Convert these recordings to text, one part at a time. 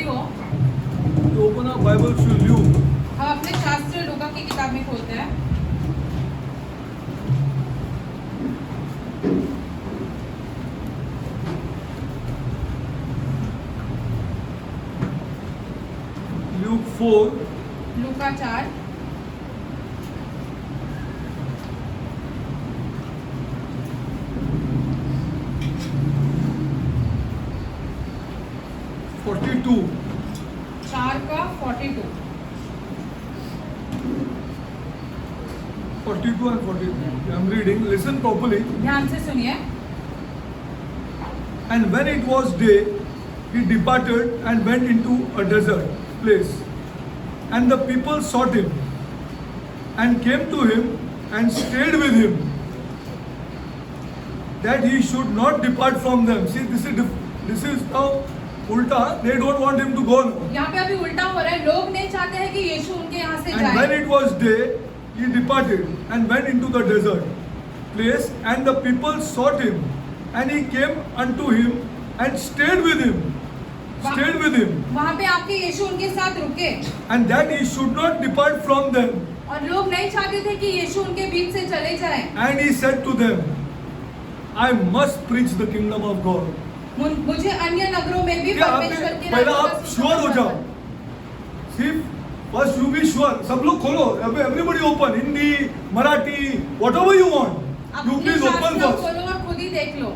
हो। You open our Bible to Luke. हम अपने शास्त्र लूका की किताब में खोलते हैं। Luke 4. लूका 4 42. 4 का 42। 42 and 43. I'm reading. Listen properly. ध्यान से सुनिए। And when it was day, he departed and went into a desert place. And the people sought him and came to him and stayed with him, that he should not depart from them. See, this is now ulta. They don't want him to go now. यहाँ पे अभी उल्टा हो रहा है। लोग नहीं चाहते हैं कि यीशु उनके यहाँ से And when जाए। it was day, he departed and went into the desert place, and the people sought him, and he came unto him and stayed with him. Stayed with him. वहाँ पे आपके यीशु उनके साथ रुके And that he should not depart from them. और लोग नहीं चाहते थे कि यीशु उनके बीच से चले जाए। And he said to them, I must preach the kingdom of God. मुझे अन्य नगरों में भी क्या परमेश्वर आपने के पहला राज्य आप का श्योर हो सुसमाचार जाओ। सिर्फ फर्स्ट यू बी श्योर। सब लोग खोलो। Everybody open. Hindi, Marathi, whatever you want. आप यू अपने प्लीज ओपन शास्त्र फर्स्ट। खोलो और खुद ही देख लो।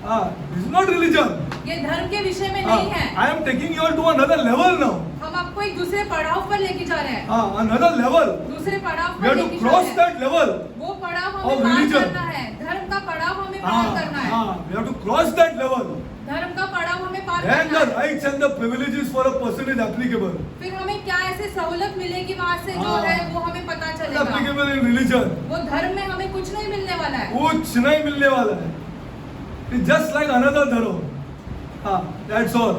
This is not religion. ये धर्म के विषय में नहीं है। I am taking you to another level now. हम आपको एक दूसरे पड़ाव पर लेके जा रहे हैं। Another level. दूसरे पड़ाव वी पर हैव टू लेके जा क्रॉस रहे हैं। That level. वो पड़ाव of हमें पार religion. करना है। धर्म का पड़ाव हमें पार करना है। We have to cross that level. धर्म का पड़ाव हमें पार Then करना the है। rights and the privileges for a person is applicable. फिर हमें क्या ऐसे सहूलत मिलेगी वहाँ से जो है वो हमें पता It's चलेगा। applicable in religion. वो धर्म में हमें कुछ नहीं मिलने वाला है। कुछ नहीं मिलने वाला है. It's just like another dharma. That's all.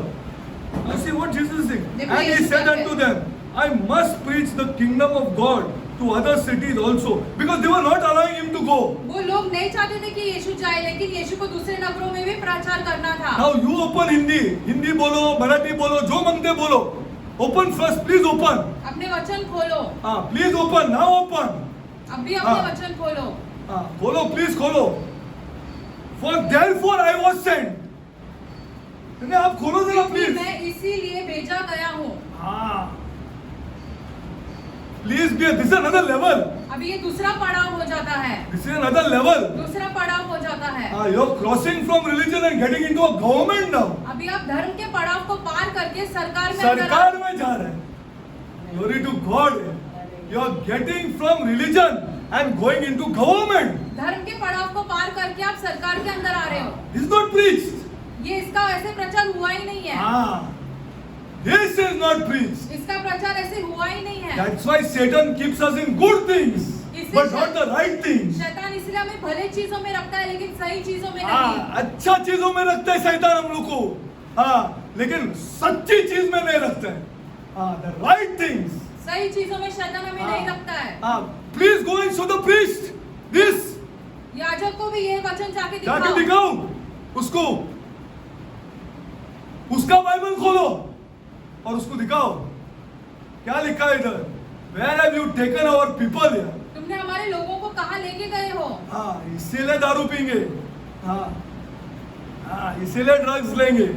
Now see what Jesus is saying. देखो And he यीशु said कहते unto हैं। them, I must preach the kingdom of God to other cities also, because they were not allowing him to go. वो लोग नहीं चाहते थे कि यीशु जाए, लेकिन यीशु को दूसरे नगरों में भी प्रचार करना था। Now you open हिंदी बोलो, मराठी बोलो, जो मांगते बोलो. Open first, please open. अपने वचन खोलो। Please open, now open. अब भी अपने वचन खोलो। खोलो, please खोलो. For therefore I was sent. नहीं आप खोलो जरा क्योंकि प्लीज. मैं इसीलिए भेजा गया हूँ। Please be. This is another level. अभी ये दूसरा पड़ाव हो जाता है। This is another level. दूसरा पड़ाव हो जाता है। You are crossing from religion and getting into a government now. अभी आप धर्म के पड़ाव को पार करके सरकार में सरकार में जा रहे हैं. Glory to God. You are getting from religion and going into government. धर्म के पड़ाव को पार करके आप सरकार के अंदर आ रहे हो। This is not preached. ये इसका ऐसे प्रचार हुआ ही नहीं है। This is not preached. इसका प्रचार ऐसे हुआ ही नहीं है। That's why Satan keeps us in good things, but not the right things. शैतान इसलिए हमें भले चीजों में रखता है लेकिन सही चीजों में नहीं। अच्छा चीजों में रखता है शैतान हम लोग को, लेकिन सच्ची चीज में नहीं रखता है. The right things. सही चीजों में शैतान हमें नहीं रखता है। Please go and show the priest this. याजक को भी ये वचन जाके जाके दिखाओ। दिखाओ उसको, उसका बाइबल खोलो और उसको दिखाओ क्या लिखा है इधर. Where have you taken our people here? तुमने हमारे लोगों को कहाँ लेके गए हो? इसीलिए दारू पीएंगे, इसीलिए ड्रग्स लेंगे.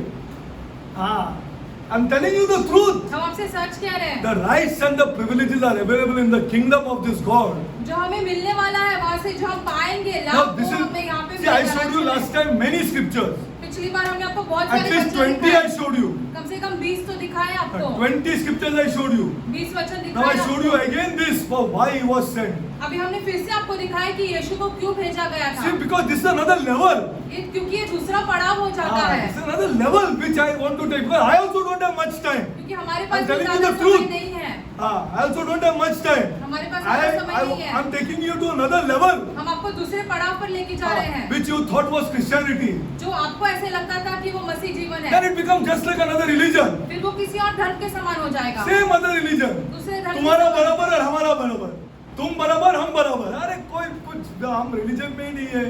I'm telling you the truth. हम आपसे सच कह रहे हैं। The rights and the privileges are available in the kingdom of this God. जो हमें मिलने वाला है वहाँ से जो हम पाएंगे Now लाभ this वो is. हमें यहाँ पे See, I मिलेगा। showed you last time many scriptures. पिछली बार हमने आपको बहुत At सारे least वचन 20 I दिखाए। showed you. कम से कम 20 तो दिखाए आपको। 20 scriptures I showed you. 20 वचन Now I दिखाए showed you again this for why he was sent. अभी हमने फिर से आपको दिखाया कि यीशु को क्यों भेजा गया था। See, because this is another level. क्योंकि ये दूसरा पड़ाव हो जाता है। This is another level which I want to take. Because I also don't have much time. क्योंकि हमारे I'm पास telling you ज्यादा the समय truth. नहीं है। I also don't have much time. हमारे पास ज्यादा समय नहीं है। I'm taking you to another level. हम आपको दूसरे पड़ाव पर लेके जा रहे हैं। Which you thought was Christianity. जो आपको ऐसे लगता था कि वो मसीह जीवन है। Then it becomes just like another religion. फिर वो किसी और धर्म के समान हो जाएगा। Same other religion. दूसरे धर्म तुम्हारा के समान। बराबर और हमारा बराबर. तुम बराबर हम बराबर. अरे कोई कुछ हम रिलीजन में ही नहीं है.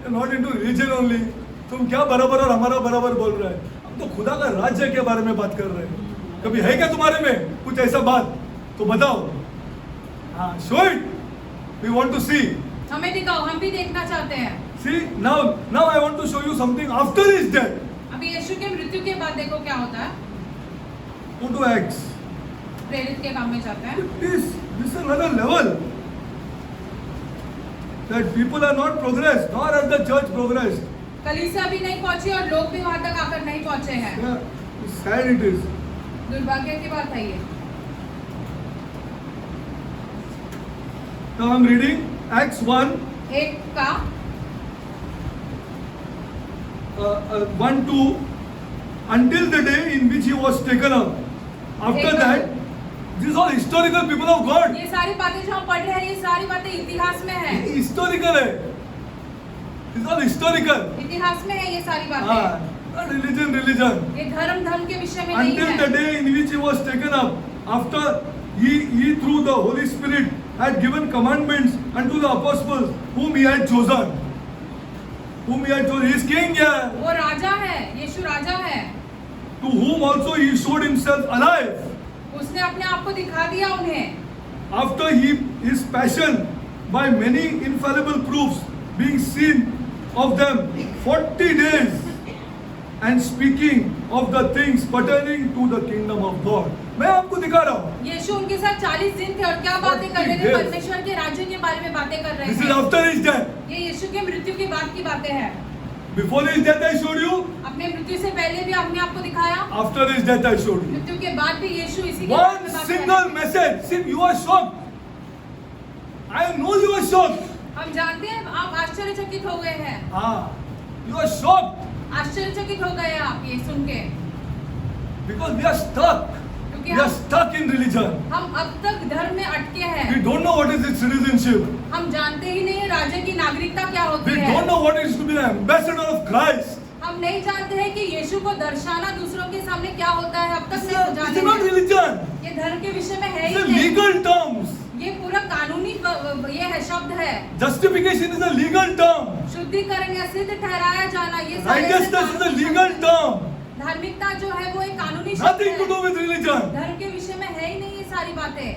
You're not into religion only. तुम क्या बराबर और हमारा बराबर बोल रहे हैं. तो खुदा का राज्य के बारे में बात कर रहे हैं। कभी है क्या तुम्हारे में कुछ ऐसा बात? तो बताओ। हाँ, show it, we want to see. हमें दिखाओ, हम भी देखना चाहते हैं। See now I want to show you something after his death. अभी यीशु के मृत्यु के बाद देखो क्या होता है। Go to Acts. प्रेरित के काम में जाते हैं। This is another level. That people are not progressed, nor has the church progressed. कलीसिया भी नहीं पहुंची और लोग भी वहां तक आकर नहीं पहुंचे हैं। Yeah, sad it is. दुर्भाग्य की बात है ये। Now I'm reading Acts 1, एक का 1-2, until the day in which he was taken up. After that, these are historical people of God. ये सारी बातें जो हम पढ़ रहे हैं, ये सारी बातें इतिहास में है। Historical है. These are historical. इतिहास में है ये सारी बातें। Not religion. ये धर्म के विषय में नहीं Until the है। day in which he was taken up, after he through the Holy Spirit had given commandments unto the apostles whom he had chosen. Whom he had chosen. He is king here. वो राजा है, यीशु राजा है। To whom also he showed himself alive. उसने अपने आप को दिखा दिया उन्हें। After his passion, by many infallible proofs being seen of them 40 days, and speaking of the things pertaining to the kingdom of God. मैं आपको दिखा रहा हूँ। यीशु उनके साथ 40 दिन थे और क्या बातें कर रहे थे? 40 days. परमेश्वर के राज्य के बारे में बातें कर रहे This is थे। after his death. ये यीशु के मृत्यु के बाद की बातें हैं। Before his death I showed you. अपने मृत्यु से पहले भी हमने आपको दिखाया। After his death I showed you. मृत्यु के बाद भी यीशु इसी के बारे One में बात कर single रहे हैं। message. See, you are shocked. I know you are shocked. हम जानते हैं आप आश्चर्यचकित हो गए हैं। हाँ, you are shocked आश्चर्यचकित हो गए आप ये सुन के। because we are stuck. क्योंकि We are stuck in religion. हम अब तक धर्म में अटके We हैं। don't know what is its citizenship. हम जानते ही नहीं है राज्य की नागरिकता क्या We होती है। don't know what it is to be an ambassador of Christ. हम नहीं जानते हैं कि यीशु को दर्शाना दूसरों के सामने क्या होता है। अब तक This नहीं is जाने not हैं। religion. ये धर्म के विषय में है It's ही a नहीं। legal terms. ये पूरा कानूनी ये है शब्द है। Justification is a legal term. शुद्धिकरण या सिद्ध ठहराया जाना ये सारे Righteousness is a legal term. धार्मिकता जो है वो एक कानूनी शब्द Nothing to है। do with religion. धर्म के विषय में है ही नहीं ये सारी बातें।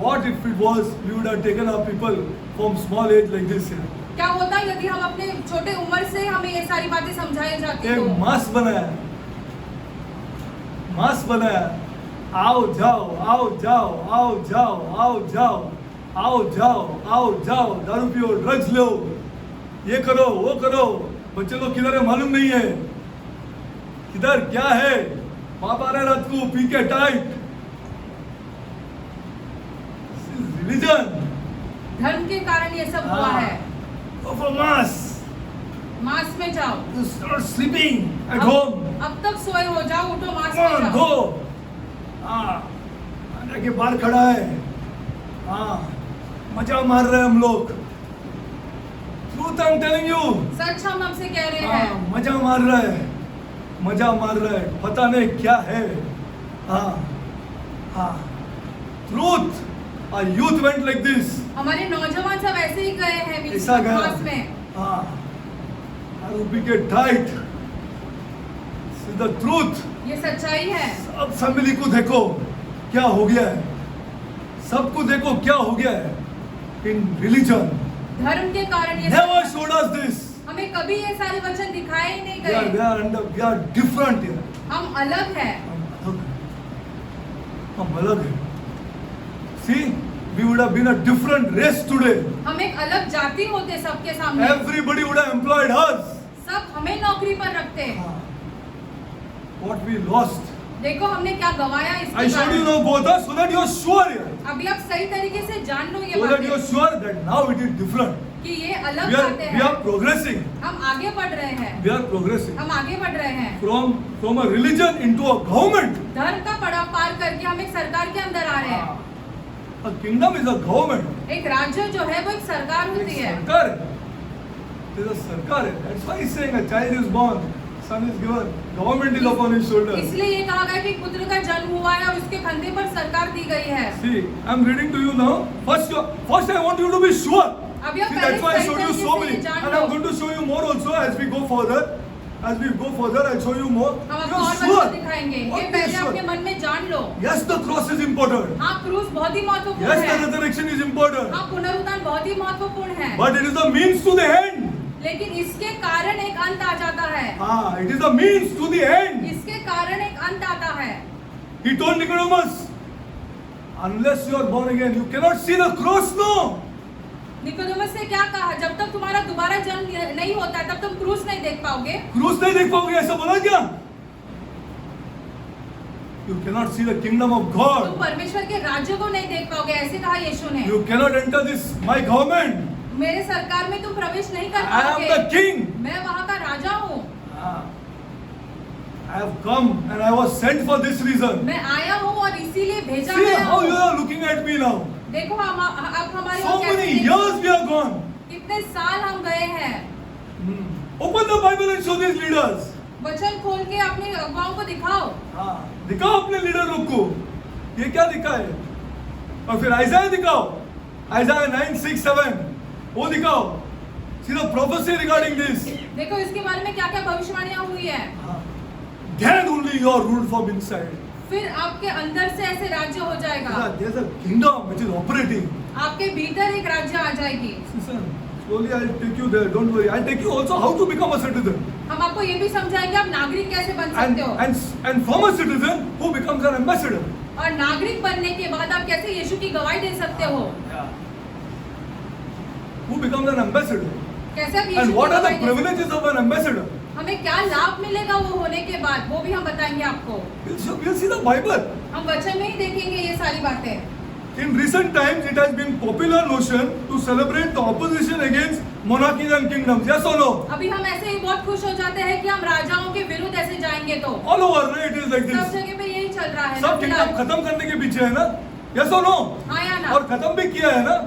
What if it was we would have taken our people from small age like this here? क्या होता यदि हम अपने छोटे उम्र से हमें ये सारी बातें समझाई जाती तो? एक मास बनाया, मास बनाया। आओ जाओ, आओ जाओ, आओ जाओ, आओ जाओ, आओ जाओ, आओ जाओ, दारू पियो, ड्रग्स लो, ये करो, वो करो। बच्चे लोग किधर है मालूम नहीं है, किधर क्या है। बाप आ रहे रात को पी के टाइट। रिलीजन, धर्म के कारण ये सब हुआ है। for mass, मास में जाओ। you start sleeping at home. अब तक सोए हो जाओ, उठो मास Come में on, जाओ। go. आने के बाहर खड़ा है। मजा मार रहे हैं हम लोग। Truth I'm telling you. सच हम आपसे कह रहे हैं। मजा मार रहा है, मजा मार रहा है। पता नहीं क्या है। Truth. Our youth went like this. हमारे नौजवान सब ऐसे ही गए हैं बीच ऐसा गया। मास में। दारू पी के tight. This is the truth. ये सच्चाई है। अब फैमिली को देखो क्या हो गया है, सबको देखो क्या हो गया है। इन रिलीजन धर्म के कारण ये नेवर शोड अस दिस। हमें कभी ये सारे वचन दिखाए ही नहीं we are गए। different here. हम अलग हैं। हम अलग हैं। See, we would have been a different race today. हम एक अलग जाति होते सबके सामने। Everybody would have employed us. सब हमें नौकरी पर रखते। What we lost. देखो हमने क्या गवाया I इसके showed you कारण। now both, so that you are sure here. अभी आप सही तरीके से जान लो ये So that you are बातें sure that now it is different. कि ये अलग We बातें are हैं। progressing. हम आगे बढ़ रहे हैं। We are progressing. हम आगे बढ़ रहे हैं। From a religion into a government. धर्म का पड़ाव पार करके हम एक सरकार के अंदर आ रहे हैं। A kingdom is a government. एक राज्य जो है वो एक सरकार होती है। सरकार है. It is a सरकार है. That's why he's saying a child is born, son is given, government is upon his shoulders. इसलिए ये कहा गया कि पुत्र का जन्म हुआ है और उसके कंधे पर सरकार दी गई है। See, I'm reading to you now. First I want you to be sure. अभी आप See, पहले that's why I सही showed you तरीके so से many, जान and low. I'm going to show you more also as we go further. as we go further, I'll show you more. हम You're आपको और sure? बच्चे दिखाएंगे ये Okay, पहले sure. अपने मन में जान लो Yes, the cross is important. हाँ क्रूस बहुत ही महत्वपूर्ण Yes, the है resurrection is important. हाँ पुनरुत्थान बहुत ही महत्वपूर्ण है But it is the means to the end. लेकिन इसके कारण एक अंत आ जाता है Ah, it is the means to the end. इसके कारण एक अंत आता है He told Nicodemus, unless you are born again, you cannot see the cross, no. Nicodemus ने क्या कहा जब तक तुम्हारा दोबारा जन्म नहीं होता है तब तुम क्रूस नहीं देख पाओगे क्रूस नहीं देख पाओगे ऐसा बोला क्या? You cannot see the kingdom of तुम God. परमेश्वर के राज्य को नहीं देख पाओगे ऐसे कहा यीशु ने You cannot enter this my government. मेरे सरकार में तुम प्रवेश नहीं कर I am पाओगे the king. मैं वहाँ का राजा हूँ Ah. I have come and I was sent for this reason. मैं आया हूँ और इसीलिए भेजा See गया how you हूँ are looking at me now. देखो हम अब हमारी So ओर कैसे many देखते years हैं। we are gone. कितने साल हम गए हैं Open the Bible and show these leaders. वचन खोल के अपने अगुवाओं को दिखाओ हाँ, दिखाओ अपने लीडर लोग को ये क्या दिखा है और फिर आइज़ाया दिखाओ आइज़ाया 9:6-7 वो दिखाओ see the prophecy regarding this देखो इसके बारे में क्या क्या भविष्यवाणियां हुई है then only you are ruled from inside. फिर आपके अंदर से ऐसे राज्य हो जाएगा There's a kingdom which is operating. आपके भीतर एक राज्य आ जाएगी Listen, slowly I'll take you there. Don't worry. I'll take you also how to become a citizen. हम आपको ये भी समझाएंगे आप नागरिक कैसे बन And सकते हो and from a citizen who becomes an ambassador. और नागरिक बनने के बाद आप कैसे यीशु की गवाही दे सकते हो Who becomes an ambassador? कैसे आप यीशु And की what are the गवाही दे सकते privileges of an ambassador? हो? हमें क्या लाभ मिलेगा वो होने के बाद वो भी हम बताएंगे आपको We'll see the Bible. हम वचन में ही देखेंगे ये सारी बातें In recent times, it has been popular notion to celebrate the opposition against monarchies and kingdoms. Yes or no? अभी हम ऐसे ही बहुत खुश हो जाते हैं कि हम राजाओं के विरुद्ध ऐसे जाएंगे तो All over, right? It is like सब this. जगह पे यही चल रहा है ना सब फिलहाल। किंगडम खत्म करने के पीछे है ना? Yes or no? हाँ या ना और खत्म भी किया है ना?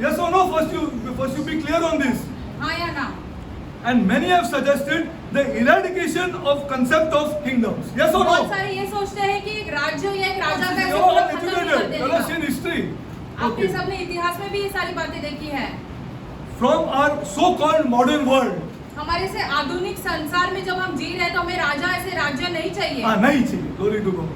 Yes or no? First you be clear on this. हाँ या ना And many have suggested the eradication of concept of kingdoms. Yes or no? बहुत सारे ये सोचते हैं कि एक राज्य या एक राजा का ऐसे You are पूरा all खत्म नहीं कर educated. You have देगा seen history. आपने Okay. सबने इतिहास में भी ये सारी बातें देखी है From our so-called modern world. हमारे से आधुनिक संसार में जब हम जी रहे हैं तो हमें राजा ऐसे राज्य नहीं चाहिए हाँ नहीं चाहिए. Glory to God.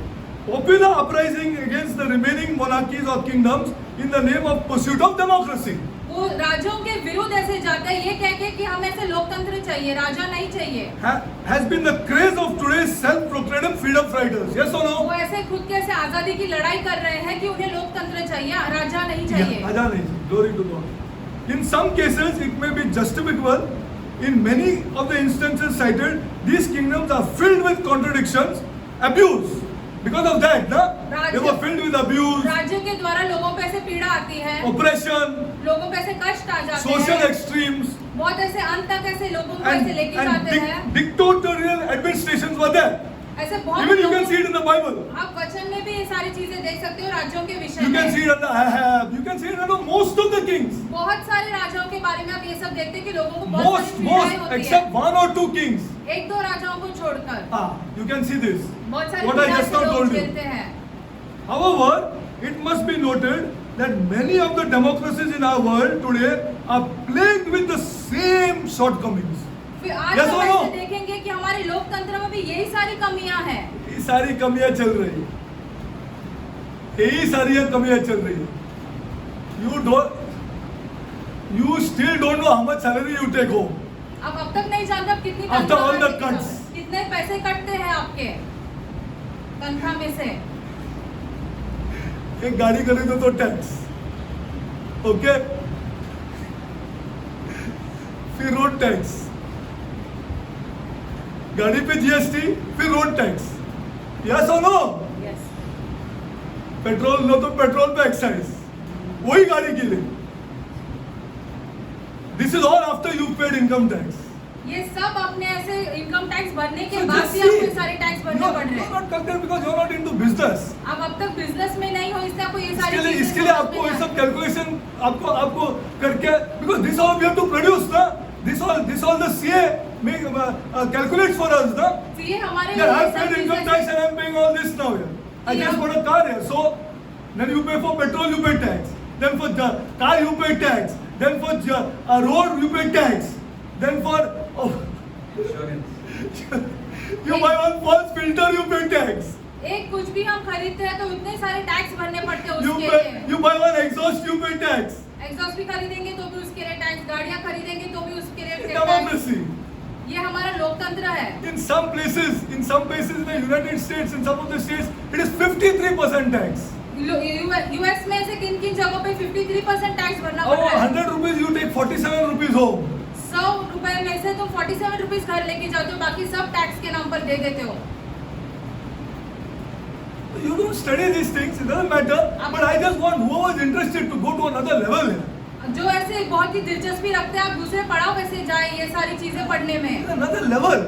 Popular uprising against the remaining monarchies or kingdoms in the name of pursuit of democracy. वो राजाओं के विरुद्ध ऐसे जाते हैं ये कह के कि हम ऐसे लोकतंत्र चाहिए राजा नहीं चाहिए Has been the craze of today's self-proclaimed freedom fighters. Yes or वो no? ऐसे खुद के ऐसे आजादी की लड़ाई कर रहे हैं कि उन्हें लोकतंत्र चाहिए राजा नहीं चाहिए राजा नहीं चाहिए. Glory to God. In some cases, it may be justifiable. In many of the instances cited, these kingdoms are filled with contradictions, abuse. Because of that, na? They were filled with abuse, राज्य के द्वारा लोगों पे ऐसे पीड़ा आती है oppression, लोगों पे ऐसे कष्ट आ जाते social हैं extremes, बहुत ऐसे अंत तक ऐसे लोगों को ऐसे लेके जाते हैं dictatorial administrations were there. ऐसे बहुत Even you can लोगों- see it in the Bible. आप वचन में भी ये सारी चीजें देख सकते हो राज्यों के विषय You can में see it under Ahab. You can see it under most of the kings. बहुत सारे राजाओं के बारे में आप ये सब देखते हैं कि लोगों को बहुत Most, सारी पीड़ाएं होती except है one or two kings. एक दो राजाओं को छोड़कर You can see this. बहुत सारी What I पीड़ा just से now लोग told you. झेलते हैं However, it must be noted that many of the democracies in our world today are plagued with the same shortcomings. फिर आज Yes हम or no? ऐसे देखेंगे कि हमारे लोकतंत्र में भी यही सारी कमियां हैं ये सारी कमियां चल रही है. यही सारी कमियां चल रही है. You still don't know how much salary you take home. आप अब तक नहीं जानते आप कितनी After तनख्वाह all the कटती है। cuts. कितने पैसे कटते हैं आपके तनख्वाह में से एक गाड़ी खरीदो तो टैक्स, ओके, फिर रोड टैक्स, गाड़ी पे जीएसटी, फिर रोड टैक्स. यस और नो? यस पेट्रोल लो तो पेट्रोल पे एक्साइज, वही गाड़ी के लिए. This is all after you paid income tax. ये सब अपने ऐसे इनकम टैक्स भरने के So बाद just भी see, आपको सारे टैक्स भरने पड़ रहे you're हैं not content because you're not into business. आप अब तक बिजनेस में नहीं हो इसलिए आपको ये सारी इसके लिए आपको ये सब कैलकुलेशन आपको करके because this all we have to produce ना, this all the CA make calculates for us ना. ये हमारे Yeah, लिए I've सब paid income चीजें- tax and I'm paying all this now here. I just bought a car here, so then you pay for petrol, you pay tax. Then for the car you pay tax. Then for road you pay tax. Then for You buy one false filter, you pay tax. एक कुछ भी हम खरीदते हैं तो इतने सारे tax भरने पड़ते हैं You उसके pay, लिए। you buy one exhaust, you pay tax. Exhaust भी खरीदेंगे तो भी उसके लिए टैक्स, गाड़ियां खरीदेंगे तो भी उसके लिए टैक्स। Democracy. ये हमारा लोकतंत्र है। In some places in the United States, in some of the states, it is 53% tax. US में से किन किन जगहों पे 53% टैक्स भरना पड़ Oh, रहा है। 100 rupees, you take 47 rupees home. 100 रुपए में से तुम 47 रुपीज घर लेके जाते हो, बाकी सब टैक्स के नाम पर दे देते हो। You don't study these things, it doesn't matter. But I just want whoever is interested to go to another level here. जो ऐसे बहुत ही दिलचस्पी रखते हैं, आप दूसरे पड़ाव पे से जाए ये सारी चीजें पढ़ने में, Another level.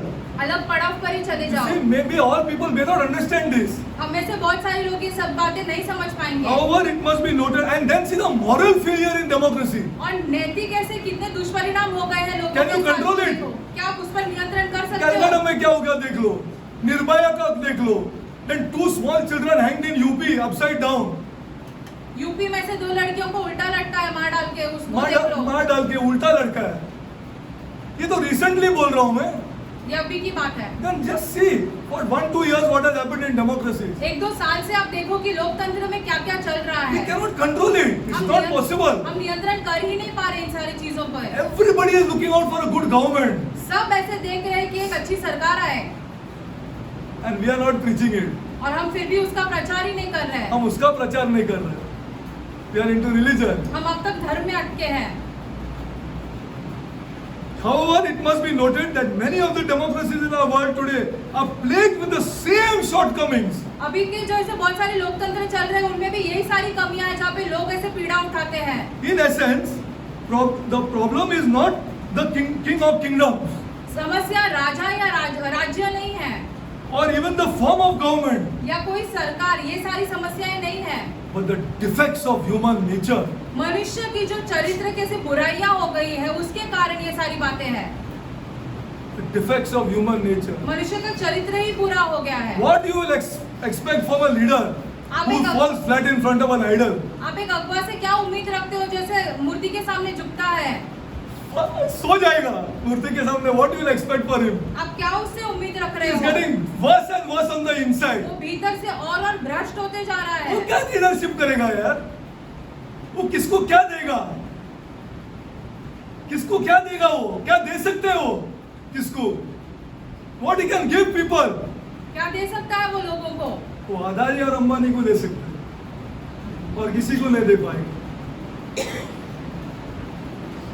अलग पड़ाव पर ही चले You जाओ। see, maybe all people may not understand this. हम में से बहुत सारे लोग ये सब बातें नहीं समझ पाएंगे। However, it must be noted, and then see the moral failure in democracy. और नैतिक ऐसे कितने दुष्परिणाम हो गए हैं लोगों Can के you साथ। control it? देखो, क्या आप उस पर नियंत्रण कर सकते कलकत्ता हो? में क्या हो गया देख लो, निर्भया का देख लो, then 2 small children hanged in UP upside down. UP में से 2 लड़कियों को उल्टा लटका है मार डाल के, उसको देख लो। मार डाल के उल्टा लड़का है। ये तो रिसेंटली बोल रहा हूँ मैं। ये अभी की बात है। Then just see for 1-2 years what has happened in democracy. 1-2 साल से आप देखो कि लोकतंत्र में क्या क्या चल रहा We है। cannot control it. It's not possible. हम नियंत्रण कर ही नहीं पा रहे इन सारी चीजों पर। Everybody is looking out for a good government, सब ऐसे देख रहे हैं कि एक अच्छी सरकार आए, and we are not preaching it. और हम फिर भी उसका प्रचार ही नहीं कर रहे हैं। हम उसका प्रचार नहीं कर रहे। We are into religion. हम अब तक धर्म में अटके हैं। However, it must be noted that many of the democracies in our world today are plagued with the same shortcomings. अभी के जो ऐसे बहुत सारे लोकतंत्र चल रहे हैं उनमें भी यही सारी कमियां हैं जहाँ पे लोग ऐसे पीड़ा उठाते हैं। In essence, the problem is not the king of kingdoms समस्या राजा या राज्य नहीं है, or even the form of government, या कोई सरकार, ये सारी समस्याएं नहीं है, but the defects of human nature. मनुष्य की जो चरित्र के से बुराइयां हो गई है उसके कारण ये सारी बातें हैं। The defects of human nature. मनुष्य का चरित्र ही बुरा हो गया है। What you will expect from a leader who falls flat in front of an idol? आप एक अगुवा से क्या उम्मीद रखते हो जैसे मूर्ति के सामने झुकता है? सो जाएगा मूर्ति के सामने। What you will expect for him? आप क्या उससे उम्मीद रख रहे He's हो? getting worse and worse on the inside. वो भीतर से और भ्रष्ट होते जा रहा वो है। क्या लीडरशिप करेगा यार? वो किसको क्या देगा? किसको क्या देगा? वो क्या दे सकते हो? किसको? What he can give people? क्या दे सकता है वो लोगों को? वो अदानी और अंबानी को दे सकते हैं और किसी को नहीं दे पाएंगे।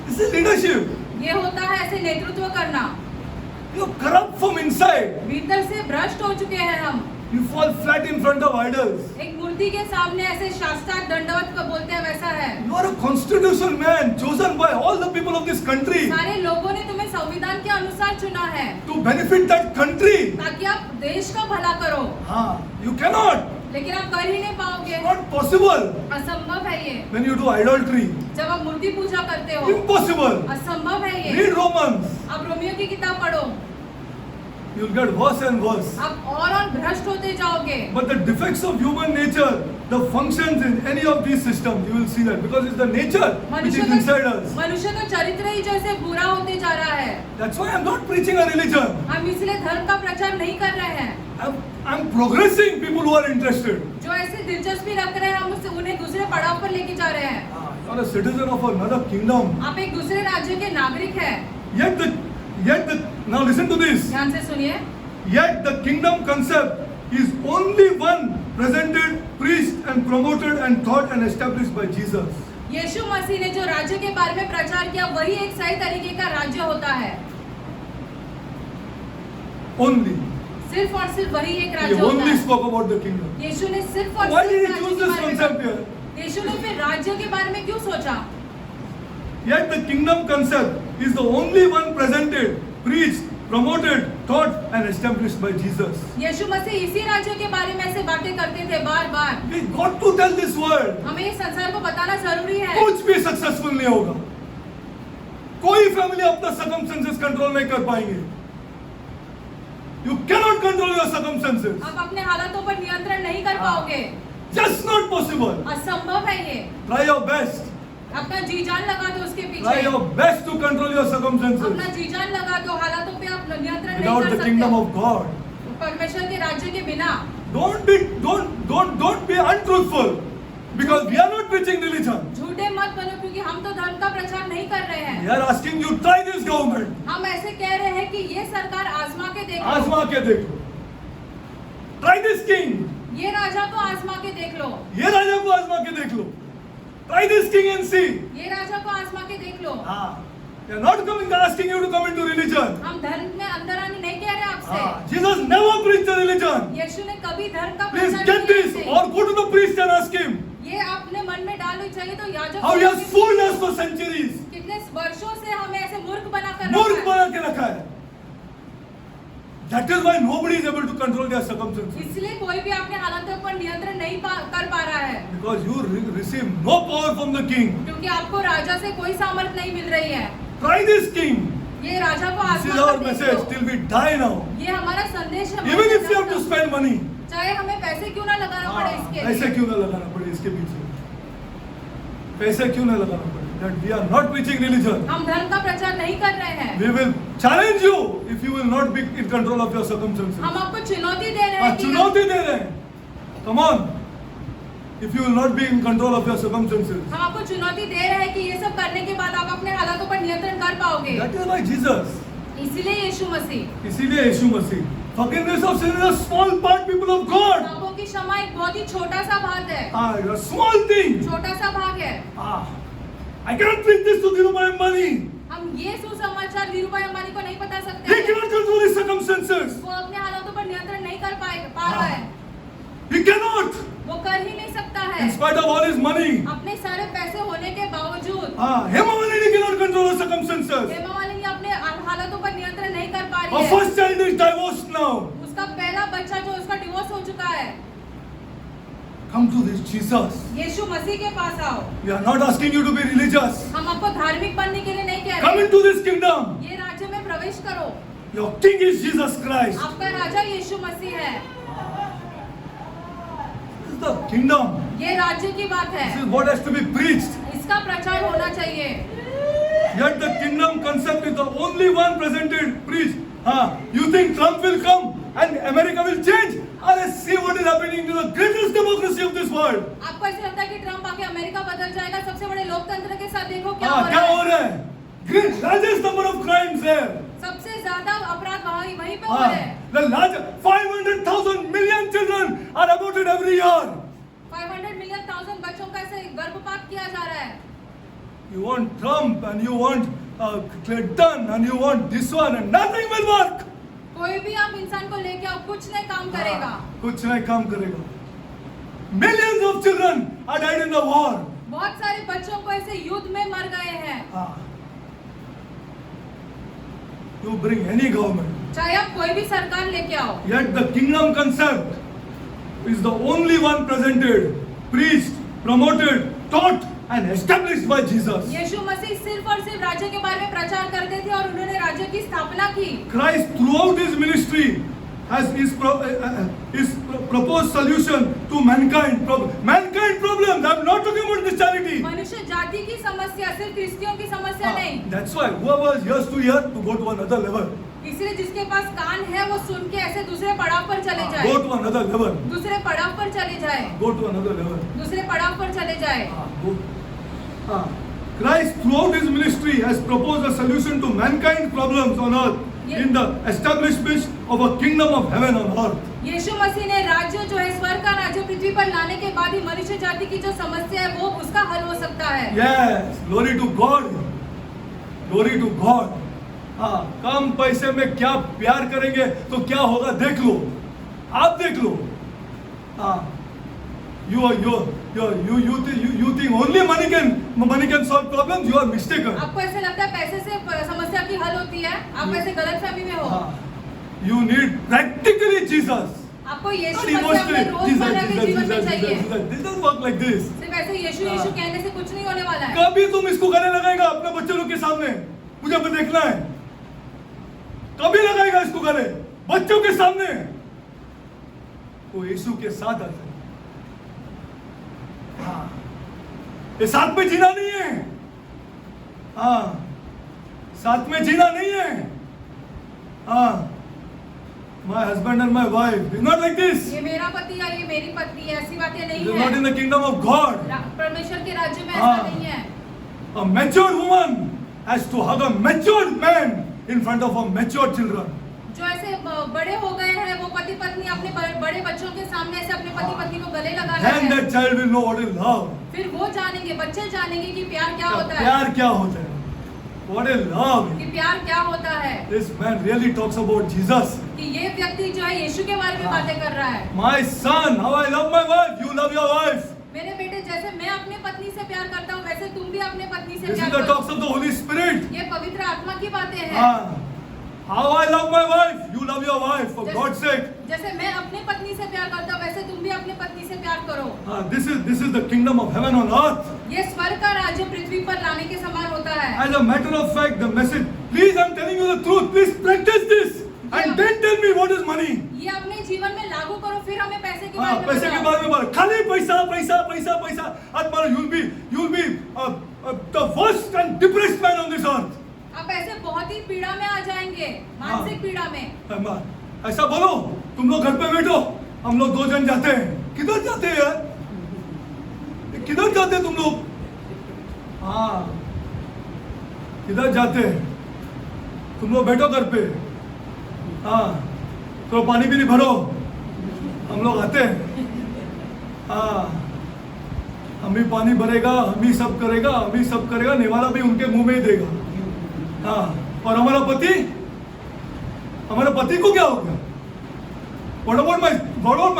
This is leadership. ये होता है ऐसे नेतृत्व करना। You are corrupt from inside. भीतर से भ्रष्ट हो चुके हैं हम। You fall flat in front of idols. एक मूर्ति के सामने ऐसे शास्त्रार्थ दंडवत को बोलते हैं वैसा है। You are a constitutional man chosen by all the people of this country सारे लोगों ने तुम्हें संविधान के अनुसार चुना है to benefit that country. ताकि आप देश का भला करो, हाँ, you cannot. लेकिन आप कर ही नहीं पाओगे। Not possible. असंभव है ये। When you do idolatry, जब आप मूर्ति पूजा करते हो, impossible. असंभव है ये। Read Romans. आप रोमियो की किताब पढ़ो, You'll get worse and worse. आप और भ्रष्ट होते जाओगे। But the defects of human nature, the functions in any of these systems, you will see that because it's the nature which is inside us. मनुष्य का चरित्र ही जैसे बुरा होते जा रहा है। That's why I'm not preaching a religion. हम इसलिए धर्म का प्रचार नहीं कर रहे हैं। I'm progressing people who are interested. जो ऐसे दिलचस्पी रख रहे हैं हम उससे उन्हें दूसरे पड़ाव पर लेके जा रहे हैं। You are a citizen of another kingdom. आप एक दूसरे राज्य के नागरिक हैं। Yet the now listen to this. ध्यान से सुनिए। Yet the kingdom concept is only one presented, preached and promoted and taught and established by Jesus. यीशु मसीह ने जो राज्य के बारे में प्रचार किया वही एक सही तरीके का राज्य होता है। Only. सिर्फ और सिर्फ वही एक He राज्य होता only है। spoke about the kingdom. यीशु ने सिर्फ और Why did सिर्फ he राज्य choose के this बारे में concept here? यीशु ने फिर राज्य के बारे में क्यों सोचा? Yet the kingdom concept is the only one presented, preached, promoted, taught and established by Jesus. यीशु मसीह इसी राज्य के बारे में ऐसे बातें करते थे बार बार। We got to tell this world. हमें इस संसार को बताना जरूरी है। कुछ भी सक्सेसफुल नहीं होगा। कोई फैमिली अपना सर्कमस्टेंसेस कंट्रोल नहीं कर पाएंगे। You cannot control your circumstances. आप अपने हालातों पर नियंत्रण नहीं कर पाओगे। Just not possible. असंभव है ये। Try your best. अपना जी जान लगा दो उसके Try पीछे, your best to control your circumstances. अपना जी जान लगा दो, हालातों पे आप नियंत्रण नहीं Without कर the kingdom सकते of God. परमेश्वर के राज्य के बिना। Don't be untruthful. Because we are not preaching religion. झूठे मत बनो, क्योंकि हम तो धर्म का प्रचार नहीं कर रहे We हैं। are asking you, try this government. हम ऐसे कह रहे हैं कि ये सरकार आजमा के देखो, आजमा के देखो. Try this king. ये राजा को आजमा के देख लो, ये राजा को आजमा के देख लो. Try this king and see. ये राजा को आजमा के देख लो। We are not asking you to come into religion. हम धर्म में अंदर आने नहीं कह रहे आपसे। Jesus never preached a religion. यीशु ने कभी धर्म का Please प्रचार get नहीं this किया or go to the priest and ask him ये अपने मन में डालो, चाहिए तो याजक how he has fooled us for centuries. कितने वर्षों से हमें ऐसे मूर्ख बना कर मूर्ख रखा बना के रखा है. That is why nobody is able to control their circumstances. इसलिए कोई भी अपने हालातों पर नियंत्रण नहीं कर पा रहा है, Because you receive no power from the king. क्योंकि आपको राजा से कोई सामर्थ नहीं मिल रही है। Try this king. ये राजा को This is आजमा our कर देख message low. till we die now. ये हमारा संदेश है। Even if you have to spend money. चाहे हमें पैसे क्यों ना लगाना पड़े इसके पैसे लिए, क्यों ना लगाना पड़े इसके पीछे, पैसे क्यों ना लगाना पड़े. That we are not preaching religion. हम धर्म का प्रचार नहीं कर रहे हैं। We will challenge you if you will not be in control of your circumstances. हम आपको चुनौती दे रहे हैं कि चुनौती दे रहे हैं. Come on. If you will not be in control of your circumstances. हम आपको चुनौती दे रहे हैं कि ये सब करने के बाद आप अपने हालातों पर नियंत्रण कर पाओगे। That is why Jesus. इसीलिए यीशु मसीह, इसीलिए यीशु मसीह. Forgiveness of sin is a small part, people of God. पापों की क्षमा एक बहुत ही छोटा सा भाग है, A small thing. छोटा सा भाग है। I cannot preach this to Dhirubhai Ambani. हम ये सुसमाचार धीरूभाई अंबानी को नहीं बता He सकते हैं। cannot control his circumstances. वो अपने हालातों पर नियंत्रण नहीं कर पा रहा है, He cannot. वो कर ही नहीं सकता है। In spite of all his money. अपने सारे पैसे होने के बावजूद Hema Malini cannot control her circumstances. Hema Malini अपने हालातों पर नियंत्रण नहीं कर पा Her रही है। first child is divorced now. उसका पहला बच्चा जो उसका डिवोर्स हो चुका है। Come to this Jesus. यीशु मसीह के पास आओ। We are not asking you to be religious. हम आपको धार्मिक बनने के लिए नहीं कह Come रहे। into this kingdom. ये राज्य में प्रवेश करो। Your king is Jesus Christ. आपका राजा यीशु मसीह है। This is the kingdom. ये राज्य की बात है, This is what has to be preached. इसका प्रचार होना चाहिए। Yet the kingdom concept is the only one presented, preached. You think Trump will come and America will change? Let's see what is happening to the greatest democracy of this world. आपको ऐसे लगता है कि Trump आके America बदल जाएगा? सबसे बड़े लोकतंत्र के साथ देखो क्या क्या हो हो रहा है। रहा है? Largest number of crimes there. सबसे ज्यादा अपराध वहीं पे हो रहे हैं। The large 500,000 million children are aborted every year. 500 million बच्चों का ऐसे गर्भपात किया जा रहा है। You want Trump and you want Clinton and you want this one and nothing will work. कोई भी आप इंसान को लेके आओ, कुछ नहीं काम करेगा। कुछ नहीं काम करेगा. Millions of children are died in the war. बहुत सारे बच्चों को ऐसे युद्ध में मर गए हैं। You bring any government. चाहे आप कोई भी सरकार लेके आओ, Yet the kingdom concept is the only one presented, preached, promoted, taught and established by Jesus. यीशु मसीह सिर्फ और सिर्फ राज्य के बारे में प्रचार करते थे और उन्होंने राज्य की स्थापना की। Christ throughout his ministry has his proposed solution to mankind problems. I'm not talking about Christianity. मनुष्य जाति की समस्या, सिर्फ क्रिश्चियों की समस्या नहीं। That's why whoever is ears to hear to go to another level. इसलिए जिसके पास कान है वो सुन के ऐसे दूसरे पड़ाव पर चले जाए। Go to another level. दूसरे पड़ाव पर चले जाए। Go to another level. दूसरे पड़ाव पर चले जाए। Christ throughout his ministry has proposed a solution to mankind problems on earth in the establishment of a kingdom of heaven on earth. यीशु मसीह ने राज्य जो है स्वर्ग का राज्य पृथ्वी पर लाने के बाद ही मनुष्य जाति की जो समस्या है वो उसका हल हो सकता है। Yes, glory to God. Glory to God. कम पैसे में क्या प्यार करेंगे तो क्या होगा देख लो, आप देख लो. You think only money can solve problems? You are mistaken. आपको ऐसे लगता है पैसे से समस्या की हल होती है? आप ऐसे गलतफहमी में हो। You need practically Jesus. आपको यीशु Not मसीह अपने emotionally. रोजमर्रा के जीवन में चाहिए। This doesn't work like this. सिर्फ ऐसे यीशु यीशु कहने से कुछ नहीं होने वाला है। कभी तुम इसको गले लगाएगा अपने बच्चे लोग के सामने, मुझे अब देखना है. कभी लगाएगा इसको गले बच्चों के सामने, वो यीशु के साथ आ जाए. ये साथ में जीना नहीं है। हाँ, साथ में जीना नहीं है। हाँ, my husband and my wife is not like this. ये मेरा पति या ये मेरी पत्नी है, ऐसी बातें नहीं It is not है। in the kingdom of God. परमेश्वर के राज्य में हाँ। ऐसा नहीं है। A matured woman has to hug a matured man in front of a matured children. जो ऐसे बड़े हो गए हैं, वो पति पत्नी अपने बड़े बच्चों के सामने ऐसे अपने पति पत्नी को गले लगाना Then है। that child will know what is love. फिर वो जानेंगे, बच्चे जानेंगे कि प्यार क्या होता है, प्यार क्या होता है? What is love? कि प्यार क्या होता है। This man really talks about Jesus. कि ये व्यक्ति जो है यीशु के बारे में बातें कर रहा है। My son, how I love my wife. You love your wife. मेरे बेटे, जैसे मैं अपने पत्नी से प्यार करता हूँ, वैसे तुम भी अपने पत्नी से This प्यार is the करो। talks of the Holy Spirit. ये पवित्र आत्मा की बातें हैं। हाँ. How I love my wife. You love your wife for God's sake. जैसे मैं अपने पत्नी से प्यार करता हूँ, वैसे तुम भी अपने पत्नी से प्यार करो। This is the kingdom of heaven on earth. ये स्वर्ग का राज्य पृथ्वी पर लाने के समान होता है। As a matter of fact, the message, please, I'm telling you the truth, please practice this and then tell me what is money. ये अपने जीवन में लागू करो, फिर हमें पैसे के हाँ, बारे में पैसे के बताओ। बारे में बात, खाली पैसा पैसा पैसा पैसा, अतमार you'll be the worst and depressed man on this earth. आप ऐसे बहुत ही पीड़ा में आ जाएंगे, मानसिक पीड़ा में। अम्मा, ऐसा बोलो, तुम लोग घर पे बैठो, हम लोग 2 जन जाते हैं। किधर जाते हैं यार? किधर जाते हैं तुम लोग? हाँ, किधर जाते हैं? तुम लोग बैठो घर पे। हाँ, तो पानी भी नहीं भरो, हम लोग आते हैं। हाँ, हम ही पानी भरेगा, हम ही सब करेगा, निवाला भी उनके मुंह में ही देगा। हाँ, और हमारा पति को क्या हो गया? What about my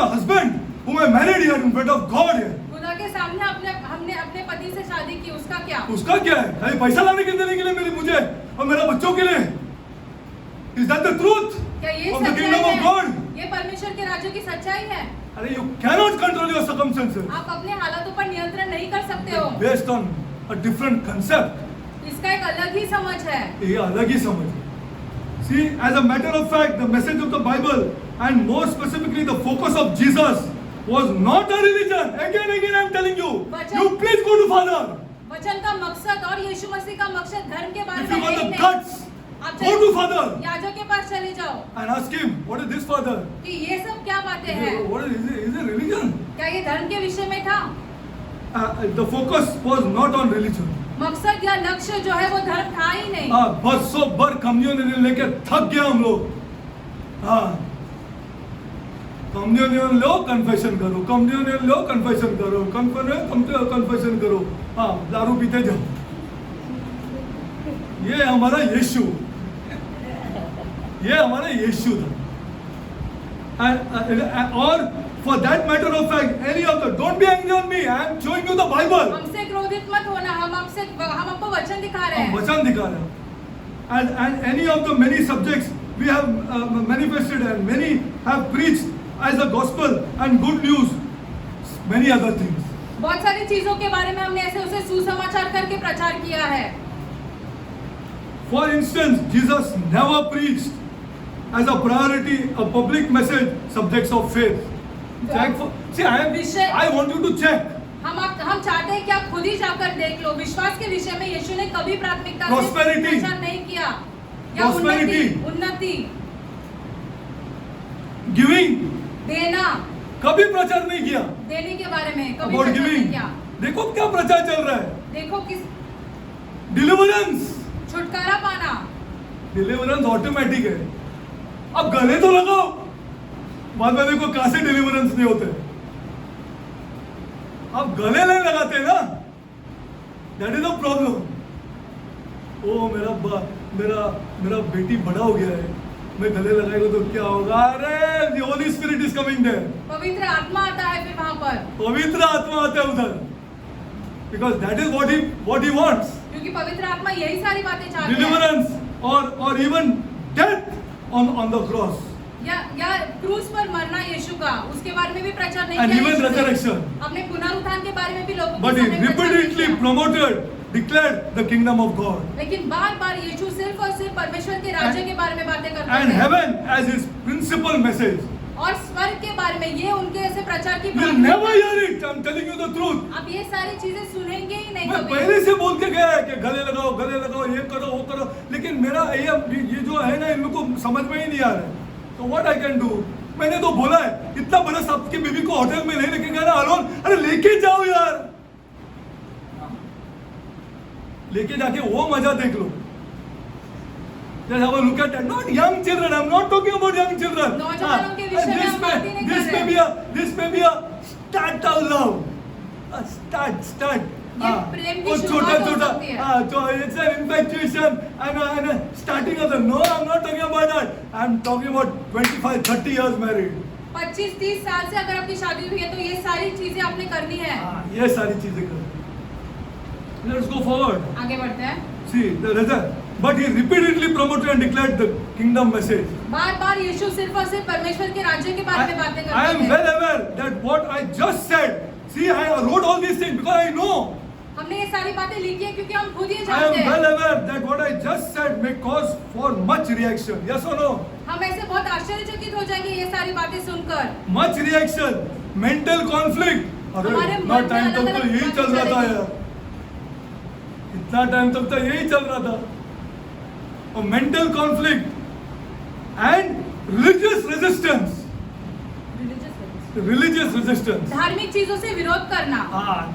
husband whom I married here in front of God here? खुदा के सामने हमने अपने पति से शादी की, उसका क्या? उसका क्या है? खाली पैसा लाने के देने के लिए मुझे और मेरा बच्चों के लिए? Is that the truth क्या ये of the सच्चाई kingdom of है? God? ये परमेश्वर के राज्य की सच्चाई है। अरे you cannot control your circumstances आप अपने हालातों पर नियंत्रण नहीं कर सकते हो। based on a different concept. इसका एक अलग ही समझ है। ये अलग ही समझ है। See, as a matter of fact, the message of the Bible and more specifically the focus of Jesus was not a religion. Again, I'm telling you, you please go to Father. वचन का मकसद और यीशु मसीह का मकसद धर्म के बारे If में you want नहीं the है। guts, आप go to Father याजक के पास चले जाओ and ask him, what is this, Father? कि ये सब क्या बातें हैं? What is it religion? क्या ये धर्म के विषय में था? The focus was not on religion. मकसद या लक्ष्य जो है वो धर्म था ही नहीं। बरसों भर कम्युनियन लेके थक गया हम लोग। हाँ, कम्युनियन लो कन्फेशन करो, कम्युनियन लो कन्फेशन करो, कन्फेशन करो। हाँ, दारू पीते जाओ। ये हमारा यीशु था। और for that matter of fact, any of the, don't be angry on me, I am showing you the Bible. हमसे क्रोधित मत होना, हम आपको वचन दिखा रहे हम हैं। वचन दिखा रहे हैं। And any of the many subjects we have manifested and many have preached as the gospel and good news, many other things. बहुत सारी चीजों के बारे में हमने ऐसे उसे सुसमाचार करके प्रचार किया है। For instance, Jesus never preached as a priority a public message subjects of faith. Check for, see, I want you to check. हम चाहते हैं कि आप खुद ही जाकर देख लो, विश्वास के विषय में यीशु ने कभी प्राथमिकता से Prosperity. प्रचार नहीं किया या Prosperity. उन्नति Giving देना, कभी प्रचार नहीं किया। देने के बारे में कभी About प्रचार नहीं giving, किया। देखो क्या प्रचार चल रहा है। देखो किस Deliverance, छुटकारा पाना, डिलीवरेंस ऑटोमेटिक है। अब गले तो लगाओ, बाद में देखो कहां से डिलीवरेंस नहीं होते। अब गले नहीं लगाते ना, दैट इज अ प्रॉब्लम। ओ मेरा बेटी बड़ा हो गया है, मैं गले लगाएगा तो क्या होगा? अरे the Holy Spirit is coming there. पवित्र आत्मा आता है फिर वहां पर, पवित्र आत्मा आता है उधर, because that is what he wants. क्योंकि पवित्र आत्मा यही सारी बातें चाहते हैं। डिलीवरेंस और even death on the cross या क्रूस पर मरना यीशु का, उसके बारे में भी प्रचार नहीं and किया even यीशु ने। resurrection. अपने पुनरुत्थान के बारे में भी लोगों but के he सामने प्रचार नहीं repeatedly किया। promoted, declared the kingdom of God लेकिन बार बार यीशु सिर्फ और सिर्फ परमेश्वर के राज्य के बारे में बातें करते and थे। heaven as his principal message. और स्वर्ग के बारे में ये उनके ऐसे प्रचार की You'll never hear it. I'm telling you the truth. आप ये सारी चीजें सुनेंगे ही नहीं मैं कभी। पहले से बोल के गया है कि गले लगाओ, ये करो, वो करो, लेकिन मेरा ये जो है ना, इन लोगों को समझ में ही नहीं आ रहा है। तो व्हाट आई कैन डू? मैंने तो बोला है, इतना बरस आपकी बीवी को होटल में नहीं लेके गया ना अलोन, अरे लेके जाओ यार, लेके जाके वो मजा देख लो। Just have a look at that. Not young children. I'm not talking about young children. नौजवानों के विषय में हम बात ही नहीं कर रहे। This may be a start of love. A start. ये प्रेम की शुरुआत हो सकती है। So it's an infatuation and a starting of the. No, I'm not talking about that. I'm talking about 25, 30 years married. 25-30 साल से अगर आपकी शादी हुई है तो ये सारी चीजें आपने करनी है। ये सारी चीजें करो। Let's go forward. आगे बढ़ते हैं। See the result. But he repeatedly promoted and declared the kingdom message. बार-बार यीशु सिर्फ और सिर्फ परमेश्वर के राज्य के बारे में बातें I am करते well थे। aware that what I just said. See, I wrote all these things because I know. हमने ये सारी बातें लिखी है क्योंकि हम खुद ही I जानते am हैं। well aware that what I just said may cause for much reaction. Yes or no? हम ऐसे बहुत आश्चर्यचकित हो जाएंगे ये सारी बातें सुनकर। Much reaction, mental conflict. अरे हमारे इतना मन में टाइम तक तो अलग-अलग यही चल रहा था चलेगी। यार, इतना टाइम तक तो यही चल रहा था। और mental conflict and religious resistance. Religious resistance. धार्मिक चीजों से विरोध करना।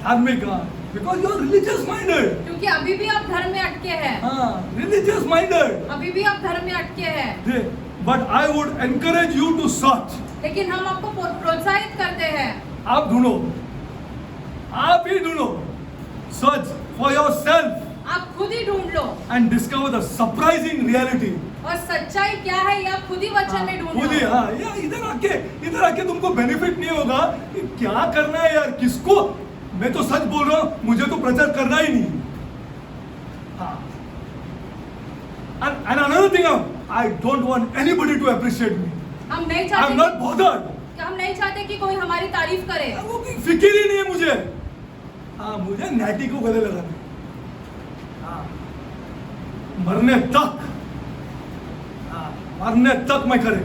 धार्मिक, because you are religious minded. क्योंकि अभी भी आप धर्म में अटके हैं। Religious minded. अभी भी आप धर्म में अटके हैं। But I would encourage you to search. लेकिन हम आपको प्रोत्साहित करते हैं। आप ढूंढो, आप ही ढूंढो, search for yourself आप खुद ही ढूंढ लो and discover the surprising reality. और सच्चाई क्या है ये आप खुद ही वचन में ढूंढ खुद ही, लो। या इधर आके तुमको बेनिफिट नहीं होगा कि क्या करना है यार, किसको। मैं तो सच बोल रहा हूं, मुझे तो प्रचार करना ही नहीं। And another thing, I don't want anybody to appreciate me. हम नहीं I'm चाहते not bothered. हम नहीं चाहते कि कोई हमारी तारीफ करे। वो की फिक्र ही नहीं है मुझे। मुझे नैटी को गले लगाना, मरने तक, मरने तक मैं करे।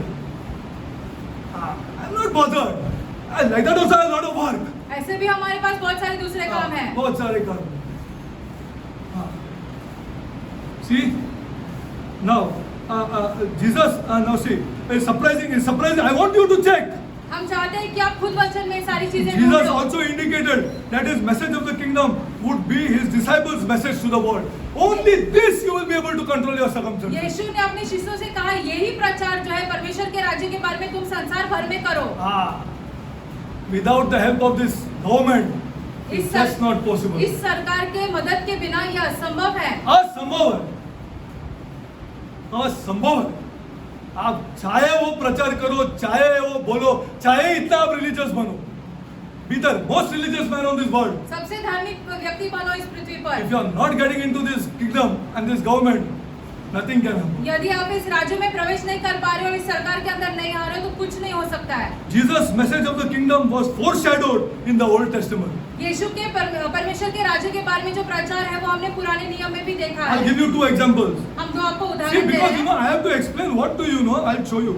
I'm not bothered. Like that also I have a lot of work. ऐसे भी हमारे पास बहुत सारे दूसरे काम हैं। बहुत सारे काम। See, now Jesus, now see, it's surprising. I want you to check. हम चाहते हैं कि आप खुद वचन में सारी चीजें ढूंढ Jesus low. also indicated that his message of the kingdom would be his disciples' message to the world. Only this you will be able to control your circumstances. यीशु ने अपने शिष्यों से कहा यही प्रचार जो है परमेश्वर के राज्य के बारे में तुम संसार भर में करो। Without the help of this government, it's just not possible. इस सरकार के मदद के बिना यह असंभव है। असंभव है, असंभव है। आप चाहे वो प्रचार करो, चाहे वो बोलो, चाहे इतना आप रिलीजियस बनो, be the most religious man on this world. सबसे धार्मिक व्यक्ति बनो इस पृथ्वी पर। If you are not getting into this kingdom and this government, nothing can happen. यदि आप इस राज्य में प्रवेश नहीं कर पा रहे हो, इस सरकार के अंदर नहीं आ रहे हो, तो कुछ नहीं हो सकता है। Jesus' message of the kingdom was foreshadowed in the Old Testament. यीशु के परमेश्वर के राज्य के बारे में जो प्रचार है वो हमने पुराने नियम में भी देखा I'll है। give you 2 examples. हम दो आपको See, उदाहरण दे because रहे you know, हैं। I have to explain what do you know. I'll show you.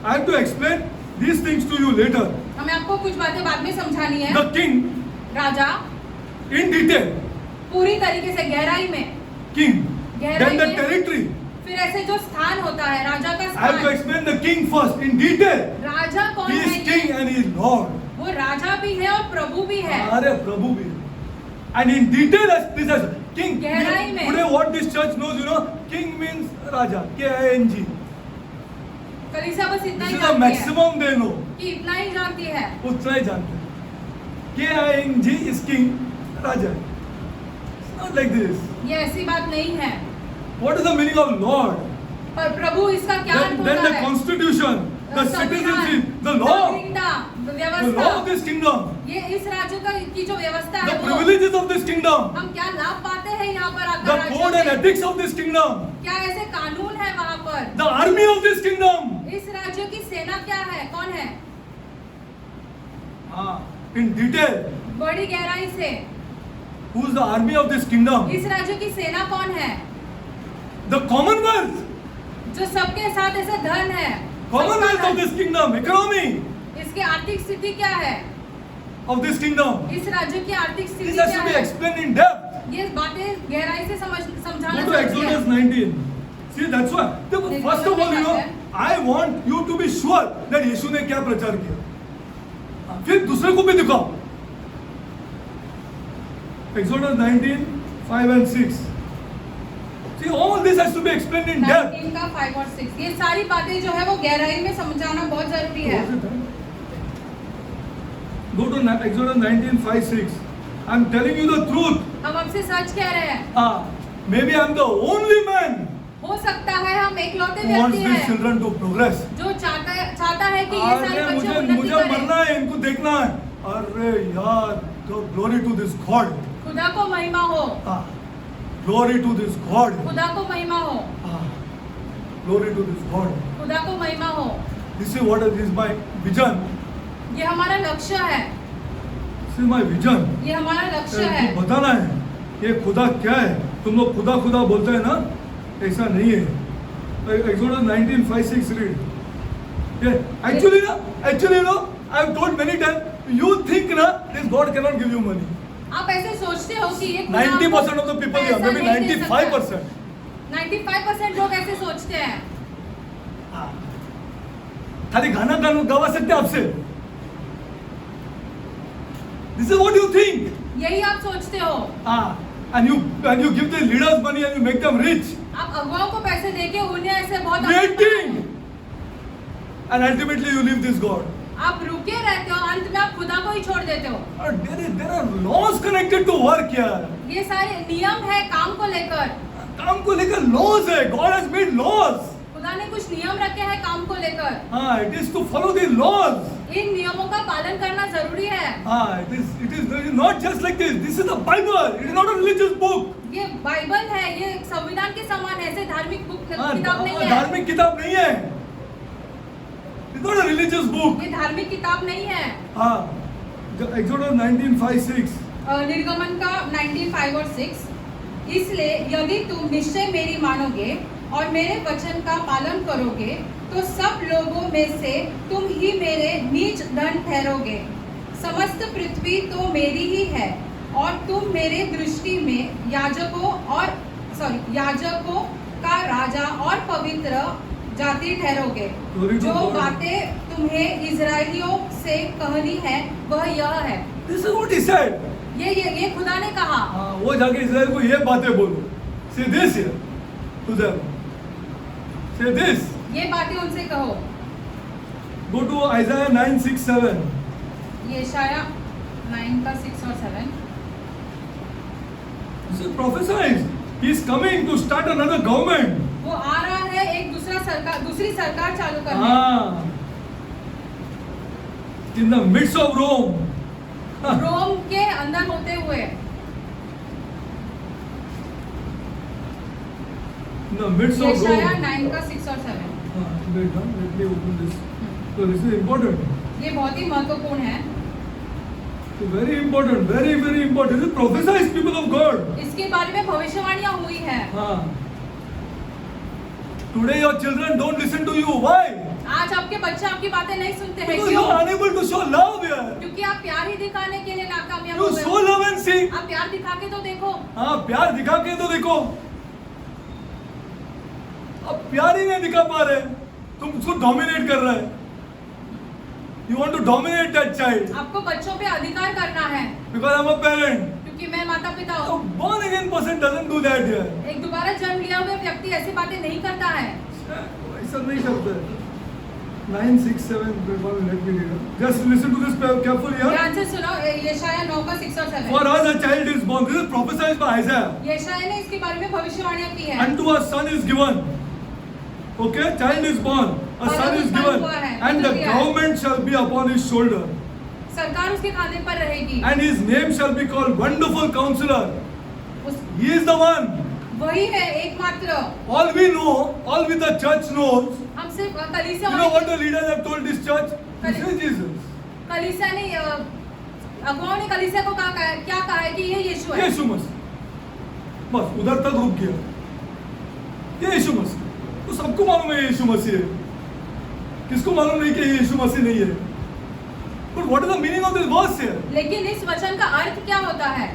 I have to explain these things to you later. हमें आपको कुछ बातें बाद में समझानी है। The king, Raja in detail, पूरी तरीके से गहराई में, king. गहराई Then the में। territory. फिर ऐसे जो स्थान होता है राजा का I have to स्थान, explain the king first in detail. राजा कौन He है is king ये? and he is Lord. वो राजा भी है और प्रभु भी है। अरे प्रभु भी है. And in detail, this is king. गहराई में। Today, what this church knows, you know, king means Raja, K-I-N-G. कलीसिया बस इतना This ही is the जानती है maximum they know. कि इतना ही जानती है। उतना ही जानते हैं. K-I-N-G is king, Raja. It's not like this. ये ऐसी बात नहीं है। What is the meaning of Lord? पर प्रभु इसका क्या अर्थ Then होता the है? constitution, the citizenship, the law, the law व्यवस्था, of this kingdom, ये इस राज्य का की जो व्यवस्था the है वो privileges of this kingdom, हम क्या लाभ पाते हैं यहाँ पर the आकर राज्य code and में? ethics of this kingdom, क्या ऐसे कानून है वहाँ पर? the army of this kingdom. इस राज्य की सेना क्या है? कौन है? In detail, बड़ी गहराई से who is the army of this kingdom? इस राज्य की सेना कौन है? The Commonwealth. जो सबके साथ ऐसे धन है, Commonwealth of this kingdom, economy इसकी आर्थिक स्थिति क्या है? of this kingdom. इस राज्य की आर्थिक स्थिति This has क्या to be है? explained in depth. ये बातें गहराई से समझाना Go to जरूरी है। Exodus 19. See, that's why. First of all, you know, I want you to be sure that यीशु ने क्या प्रचार किया। फिर दूसरे को भी दिखाओ। Exodus 19, 5 and 6. See, all this has to be explained in depth. 19 का 5 और 6 ये सारी बातें जो है वो गहराई में समझाना बहुत जरूरी है। Go to Exodus 19, 5, 6. I'm telling you the truth. हम आपसे सच कह रहे हैं। Maybe I'm the only man हो सकता है हम एकलौते who wants व्यक्ति these हैं children to progress. जो चाहता है कि ये सारे अरे बच्चे उन्नति मुझे मरना करें। है, इनको देखना है। अरे यार, तो glory to this God. खुदा को महिमा हो, Glory to this God. खुदा को महिमा हो, Glory to this God. खुदा को महिमा हो। This is what is my vision. ये हमारा लक्ष्य है, This is my vision. ये हमारा लक्ष्य है। तुमको बताना है ये खुदा क्या है। तुम लोग खुदा खुदा बोलते हैं ना, ऐसा नहीं है। Exodus 19, 5, 6 read. Yeah, actually no, I've told many times, you think na, this God cannot give you money. आप ऐसे सोचते हो कि ये खुदा 90% of the people here, पैसा maybe नहीं दे सकता। 95%. 95% लोग ऐसे सोचते हैं। खाली गाना गवा सकते हैं आपसे। This is what you think. यही आप सोचते हो। And you give the leaders money and you make them rich. आप अगुवाओं को पैसे देके उन्हें ऐसे बहुत Waiting. And ultimately you leave this God. आप रुके रहते हो, अंत में आप खुदा को ही छोड़ देते हो। There are laws connected to work here. ये सारे नियम है काम को लेकर। काम को लेकर laws है. God has made laws. खुदा ने कुछ नियम रखे हैं काम को लेकर। It is to follow the laws. इन नियमों का पालन करना जरूरी है। It is not just like this. This is the Bible. It is not a religious book. ये बाइबल है, ये एक संविधान के समान है, ऐसे धार्मिक बुक किताब नहीं है। धार्मिक किताब नहीं है। It's not a religious book. ये धार्मिक किताब नहीं है। Exodus 19, 5, 6. निर्गमन का 95 और 6। इसलिए यदि तुम निश्चय मेरी मानोगे और मेरे वचन का पालन करोगे तो सब लोगों में से तुम ही मेरे नीच धन ठहरोगे। समस्त पृथ्वी तो मेरी ही है और तुम मेरे दृष्टि में याजकों का राजा और पवित्र जाति ठहरोगे। जो बातें तुम्हें इजराइलियों से कहनी है वह यह है। This is what he said. ये खुदा ने कहा। वो जाके इजराइल को ये बातें बोलो। Say this here to them. Say this. ये बातें उनसे कहो। Go to Isaiah 9, 6, 7. यशाया 9 का 6 और 7। This is prophesied. He is coming to start another government. वो आ रहा है एक दूसरी सरकार चालू करने। In the midst of Rome. रोम के अंदर होते हुए। In the midst of यशाया Rome. 9 का 6 और 7। Wait, let me open this. So this is important. ये बहुत ही महत्वपूर्ण है। Very important, very very important. This is prophesied people of God. इसके बारे में भविष्यवाणियां हुई है। Today your children don't listen to you. Why? आज आपके बच्चे आपकी बातें नहीं सुनते हैं। Because you are unable to show love here. क्योंकि आप प्यार ही दिखाने के लिए नाकामयाब You हो गए। show love and see. आप प्यार दिखा के तो देखो। प्यार दिखा के तो देखो। अब प्यार ही नहीं दिखा पा रहे, तुम उसको डोमिनेट कर रहे हैं। You want to dominate that child. आपको बच्चों पे अधिकार करना है। Because I'm a parent. क्योंकि मैं माता पिता A हूँ। born again person doesn't do that here. एक दोबारा जन्म लिया हुआ व्यक्ति ऐसी बातें नहीं करता है। ऐसा नहीं करता है। 9, 6, 7. Let me read it. Just listen to this carefully. ध्यान से सुनो यशाया 9 का 6 और 7। For us a child is born. This is prophesied by Isaiah. यशाया ने इसके बारे में भविष्यवाणियां की है। Unto a son is given. Okay, child is born. A son is given. And the government shall be upon his shoulder. सरकार उसके खाने पर रहेगी। And his name shall be called Wonderful Counselor. He is the one. वही है एकमात्र। All we know, all we the church knows. हम सिर्फ कलीसिया। You know what the leaders have told this church? This is Jesus. कलीसिया ने अगुवाओं ने कलीसिया को क्या कहा है कि ये यीशु है। यीशु मसीह। बस उधर तक रुक गया। ये यीशु मसीह। तो सबको मालूम है यीशु मसीह है। किसको मालूम नहीं कि ये यीशु मसीह नहीं है? But what is the meaning of this verse here? लेकिन इस वचन का अर्थ क्या होता है?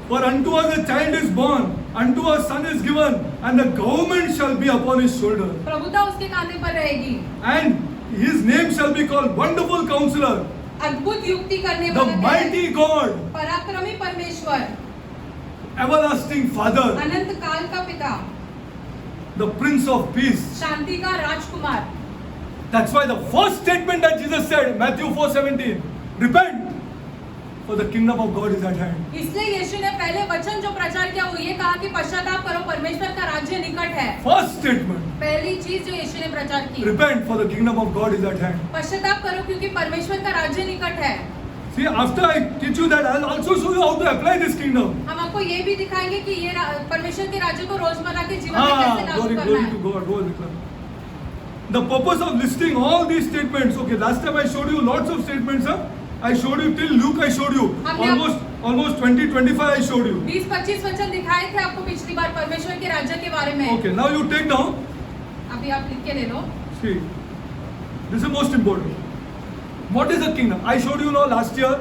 For unto us a child is born, unto us son is given, and the government shall be upon his shoulder. प्रभुता उसके कांधे पर रहेगी, And his name shall be called Wonderful Counselor, अद्भुत युक्ति करने the वाला Mighty God, पराक्रमी परमेश्वर, Everlasting Father, अनंत काल का पिता, the Prince of Peace. शांति का राजकुमार। That's why the first statement that Jesus said, Matthew 4:17, repent, for the kingdom of God is at hand. इसलिए यीशु ने पहले वचन जो प्रचार किया वो ये कहा कि पश्चाताप करो, परमेश्वर का राज्य निकट है। First statement, पहली चीज जो यीशु ने प्रचार की, repent, for the kingdom of God is at hand. पश्चाताप करो क्योंकि परमेश्वर का राज्य निकट है। See, after I teach you that, I'll also show you how to apply this kingdom. हम आपको ये भी दिखाएंगे कि ये परमेश्वर के राज्य को रोजमर्रा के जीवन में कैसे लागू Glory, करना glory है। to God. Glory to God. The purpose of listing all these statements. Okay, last time I showed you lots of statements. I showed you till Luke. I showed you almost 20-25. I showed you. 20-25 वचन दिखाए थे आपको पिछली बार परमेश्वर के राज्य के बारे में। Okay, now you take down. अभी आप लिख के ले लो। See, this is most important. What is the kingdom? I showed you now last year.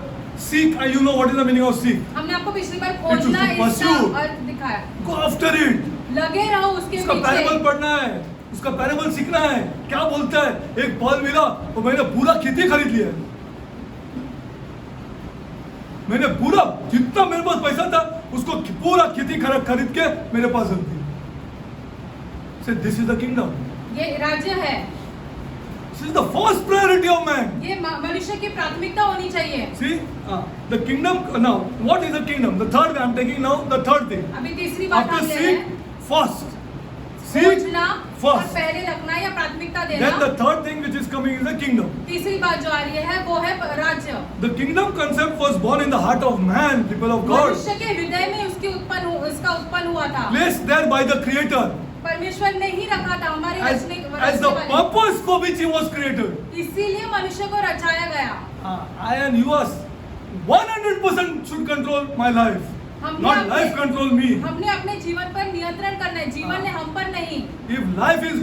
Seek, and you know what is the meaning of seek. हमने आपको पिछली बार It खोजना is to इसका pursue. अर्थ दिखाया। Go after it. लगे रहो उसके उसका पैराबल पीछे। पढ़ना है, उसका पैराबल सीखना है। क्या बोलता है? एक फल मिला तो मैंने पूरा खेती खरीद लिया। मैंने पूरा जितना मेरे पास पैसा था उसको पूरा खेती खरीद के मेरे पास रख दिया। Say, this is the kingdom. ये राज्य है। This is the first priority of man. ये मनुष्य की प्राथमिकता होनी चाहिए। See, the kingdom. Now, what is the kingdom? The third. I am taking now the third thing. अभी तीसरी बात After हम ले रहे seek, हैं। first. Seek खोजना और first. पहले रखना या प्राथमिकता Then देना। the third thing which is coming is the kingdom. तीसरी बात जो आ रही है वो है राज्य। The kingdom concept was born in the heart of man, people of God, मनुष्य के हृदय में इसका उत्पन्न हुआ था। placed there by the Creator परमेश्वर ने ही रखा था हमारे as रचने the वाले। purpose for which he was created. इसीलिए मनुष्य को रचाया गया। I and you are 100% should control my life, हमने not अपने- life control me. हमने अपने जीवन पर नियंत्रण करना है, जीवन ने हम पर नहीं। If life is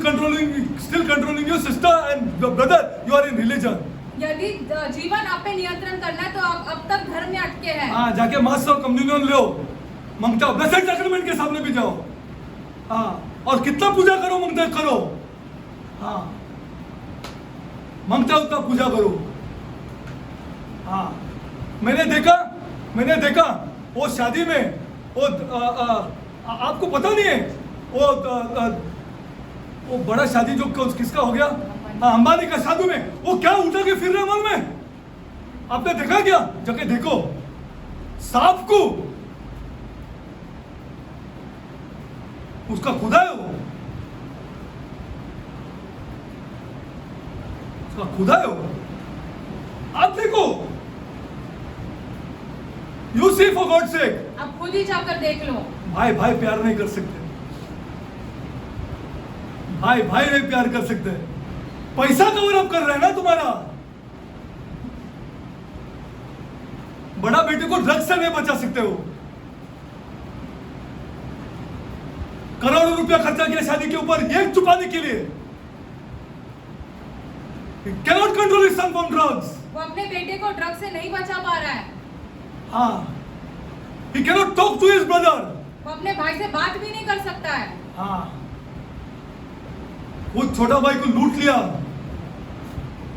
still controlling you, sister and your brother, you are in religion. यदि जीवन आप पे नियंत्रण करना है तो आप अब तक धर्म में अटके हैं। हाँ, जाके मास और कम्युनियन लो, मंगता ब्लेसेड सैक्रामेंट के सामने भी जाओ। हाँ, और कितना पूजा करो, मंगता करो। हाँ, मंगता उतना पूजा करो। हाँ, मैंने देखा वो शादी में वो आपको पता नहीं है वो बड़ा शादी जो किसका हो गया, हाँ, अंबानी का शादी में वो क्या उठा के फिर रहे मन में। आपने देखा क्या? जाके देखो सांप को, उसका खुदा है, वो उसका खुदा है वो। आप देखो, you see for God sake. आप खुद ही जाकर देख लो। भाई भाई प्यार नहीं कर सकते, भाई भाई नहीं प्यार कर सकते। पैसा कवर अप कर रहे हैं ना तुम्हारा। बड़ा बेटे को ड्रग्स से नहीं बचा सकते हो। करोड़ों रुपया खर्चा किया शादी के ऊपर ये चुपाने के लिए। Cannot control his sun from drugs. वो अपने बेटे को ड्रग से नहीं बचा पा रहा है। हाँ, he cannot talk to his brother. वो अपने भाई से बात भी नहीं कर सकता है। हाँ, वो छोटा भाई को लूट लिया।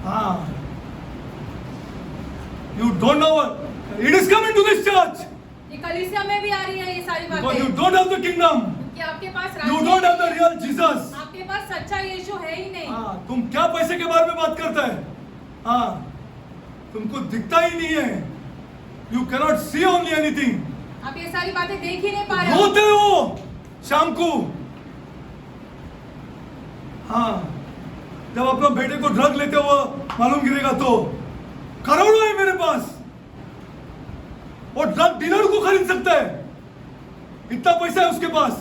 हाँ, you don't know what it is coming to this church. ये कलीसिया में भी आ रही है ये सारी Because you बातें। don't have the kingdom. कि आपके पास You राज्य don't have the नहीं है। real Jesus. आपके पास सच्चा यीशु है ही नहीं। हाँ, तुम क्या पैसे के बारे में बात करता है? हाँ, तुमको दिखता ही नहीं है। You cannot see only anything. आप ये सारी बातें देख ही नहीं पा रहे हो। रोते हो शाम को। हाँ, जब अपने बेटे को ड्रग लेते हो मालूम गिरेगा तो करोड़ों है मेरे पास, और ड्रग डीलर को खरीद सकता है। इतना पैसा है उसके पास,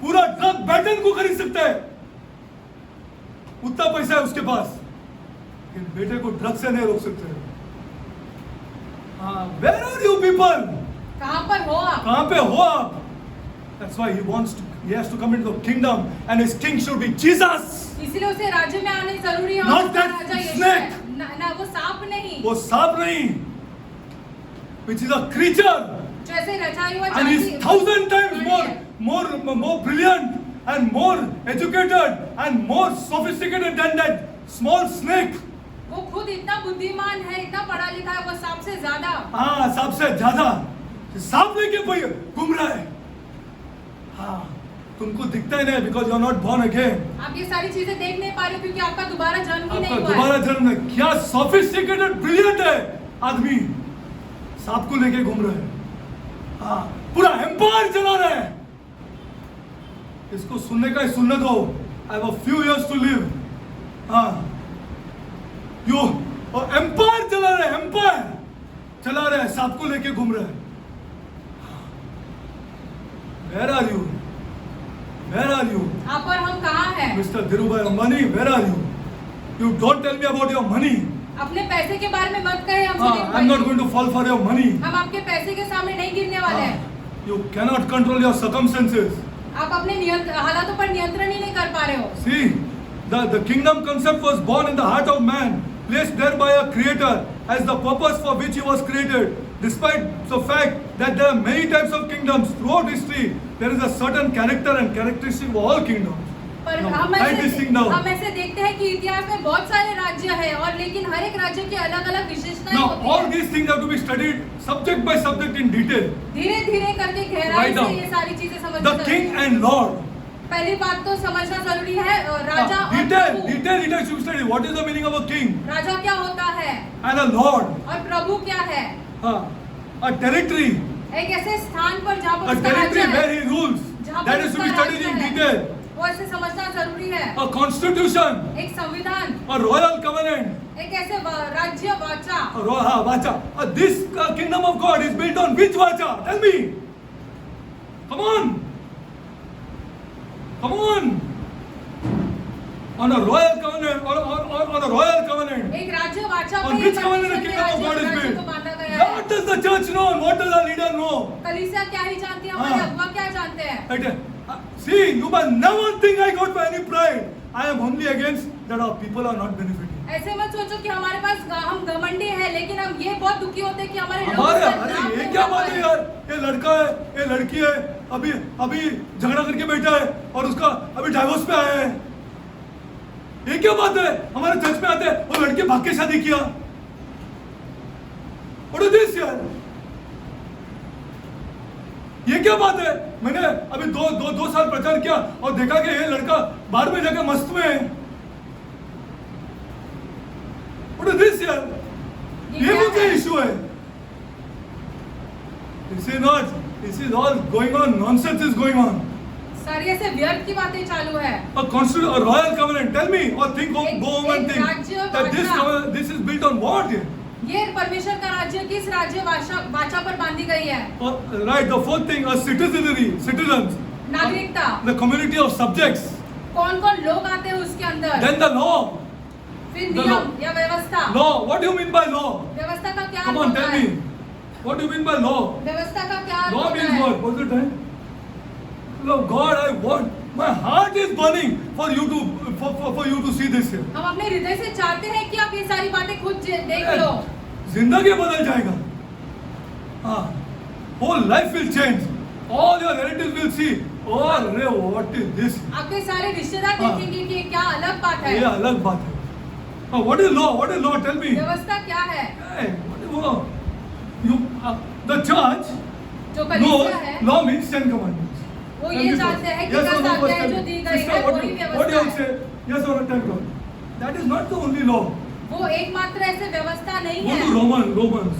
पूरा ड्रग बैटन को खरीद सकता है। उतना पैसा है उसके पास, लेकिन बेटे को ड्रग से नहीं रोक सकते। हाँ, where are you people? कहाँ पर हो आप? कहाँ पे हो आप? That's why he wants to he has to come into the kingdom, and his king should be Jesus. इसलिए उसे राज्य में आने जरूरी है और Not उसका that राजा यीशु snake. है। ना वो सांप नहीं, वो सांप नहीं, which is a creature, जो ऐसे रचाई हुआ and is 1,000 times more brilliant and more educated and more sophisticated than that small snake. वो खुद इतना बुद्धिमान है, इतना पढ़ा लिखा है, वो सांप से ज्यादा। हाँ, सांप से ज्यादा सांप लेके कोई घूम रहा है। हाँ, तुमको दिखता ही नहीं because you are not born again. आप ये सारी चीजें देख नहीं पा रहे क्योंकि आपका दोबारा जन्म ही नहीं आपका हुआ है। दोबारा जन्म है। क्या सोफिस्टिकेटेड ब्रिलियंट है आदमी, सांप को लेके घूम रहा है। हाँ, पूरा एम्पायर चला रहा है। इसको सुनने का ही सुनने दो। I have a few years to live. हाँ, यो एम्पायर चला रहा है, एम्पायर चला रहा है, सांप को लेके घूम रहा है। Where are you? Where are you? आप और हम कहाँ हैं? Mr. Dhirubhai Ambani, where are you? You don't tell me about your money. अपने पैसे के बारे में मत कहे हमसे। I'm not going to fall for your money. हम आपके पैसे के सामने नहीं गिरने वाले हैं। You cannot control your circumstances. आप अपने हालातों पर नियंत्रण ही नहीं कर पा रहे हो। See, the kingdom concept was born in the heart of man, placed there by a creator as the purpose for which he was created. Despite the fact that there are many types of kingdoms throughout history, there is a certain character and characteristic of all kingdoms. पर Now, हम write this thing down. ऐसे देखते हैं कि इतिहास में बहुत सारे राज्य हैं और लेकिन हर एक राज्य की अलग-अलग विशेषताएं Now, होती all हैं। these things have to be studied subject by subject in detail. धीरे-धीरे करके गहराई Write से down. ये सारी चीजें समझना The king जरूरी है। and Lord. पहली बात तो समझना जरूरी है राजा और Detail Prabhu. should study. What is the meaning of a king राजा क्या होता है and a Lord? और प्रभु क्या है? A territory. एक ऐसे स्थान पर जहाँ पर A उसका territory राज्य where है, he rules. जहाँ That पर is to उसका be studied राज्य in है, detail. वो ऐसे समझना जरूरी है। A constitution. एक संविधान, A royal covenant. एक ऐसे राज्य वाचा। Vacha. This kingdom of God is built on which Vacha? Tell me. Come on. On a royal covenant, on a royal covenant. एक राज्य वाचा On पे which ये covenant the परमेश्वर के kingdom of God is राज्य built? को बांधा गया है। What does the church know and what does our leader know? कलीसिया क्या ही जानती है, हमारे हाँ। अगुवा क्या जानते हैं? See, you must never think I got for any pride. I am only against that our people are not benefiting. ऐसे मत सोचो कि हमारे पास हम घमंडी हैं, लेकिन हम ये बहुत दुखी होते हैं कि हमारे लोग हमारे उसका अरे लाभ ये नहीं क्या उठा बात पा है रहे। यार, ये लड़का है, ये लड़की है, अभी झगड़ा करके बैठा है और उसका अभी डाइवोर्स पे आया है। ये क्या बात है? हमारे चर्च में आते हैं, वो लड़के भाग के शादी किया। What is this यार? ये क्या बात है? मैंने अभी दो साल प्रचार किया और देखा कि ये लड़का बाहर में जाकर मस्त में है। What is this यार? ये मुझे इशू है। This is all going on. Nonsense is going on. सारी ऐसे व्यर्थ की बातें चालू है। A royal covenant. Tell me or think go home and think राज्य that वाचा। this is built on what? ये परमेश्वर का राज्य किस राज्य वाचा पर बांधी गई है? Right. The fourth thing, a citizens. नागरिकता। The community of subjects. कौन-कौन लोग आते हैं उसके अंदर? Then the law. फिर the नियम law. या व्यवस्था। Law. What do you mean by law? व्यवस्था का क्या Come अर्थ on, होता tell है? me. What do you mean by law? व्यवस्था का क्या अर्थ Law होता means है? what? What's the time? Lord God, I want. My heart is burning for you to see this here. हम अपने हृदय से चाहते हैं कि आप ये सारी बातें खुद देख लो। जिंदगी बदल जाएगा। हाँ, whole life will change. All your relatives will see. Oh, अरे what is this? आपके सारे रिश्तेदार हाँ। देखेंगे कि ये क्या अलग बात है। ये अलग बात है। What is law? What is law? Tell me. व्यवस्था क्या है? Hey, what is law? The church जो knows कलीसिया है, law means 10 commandments. वो ये जानते हैं कि Yes or 10 no? आज्ञाएं जो दी गई है What वही do you व्यवस्था है। say? Yes or no? 10 commandments. That is not the only law. वो एकमात्र ऐसे व्यवस्था नहीं Go है। to Romans.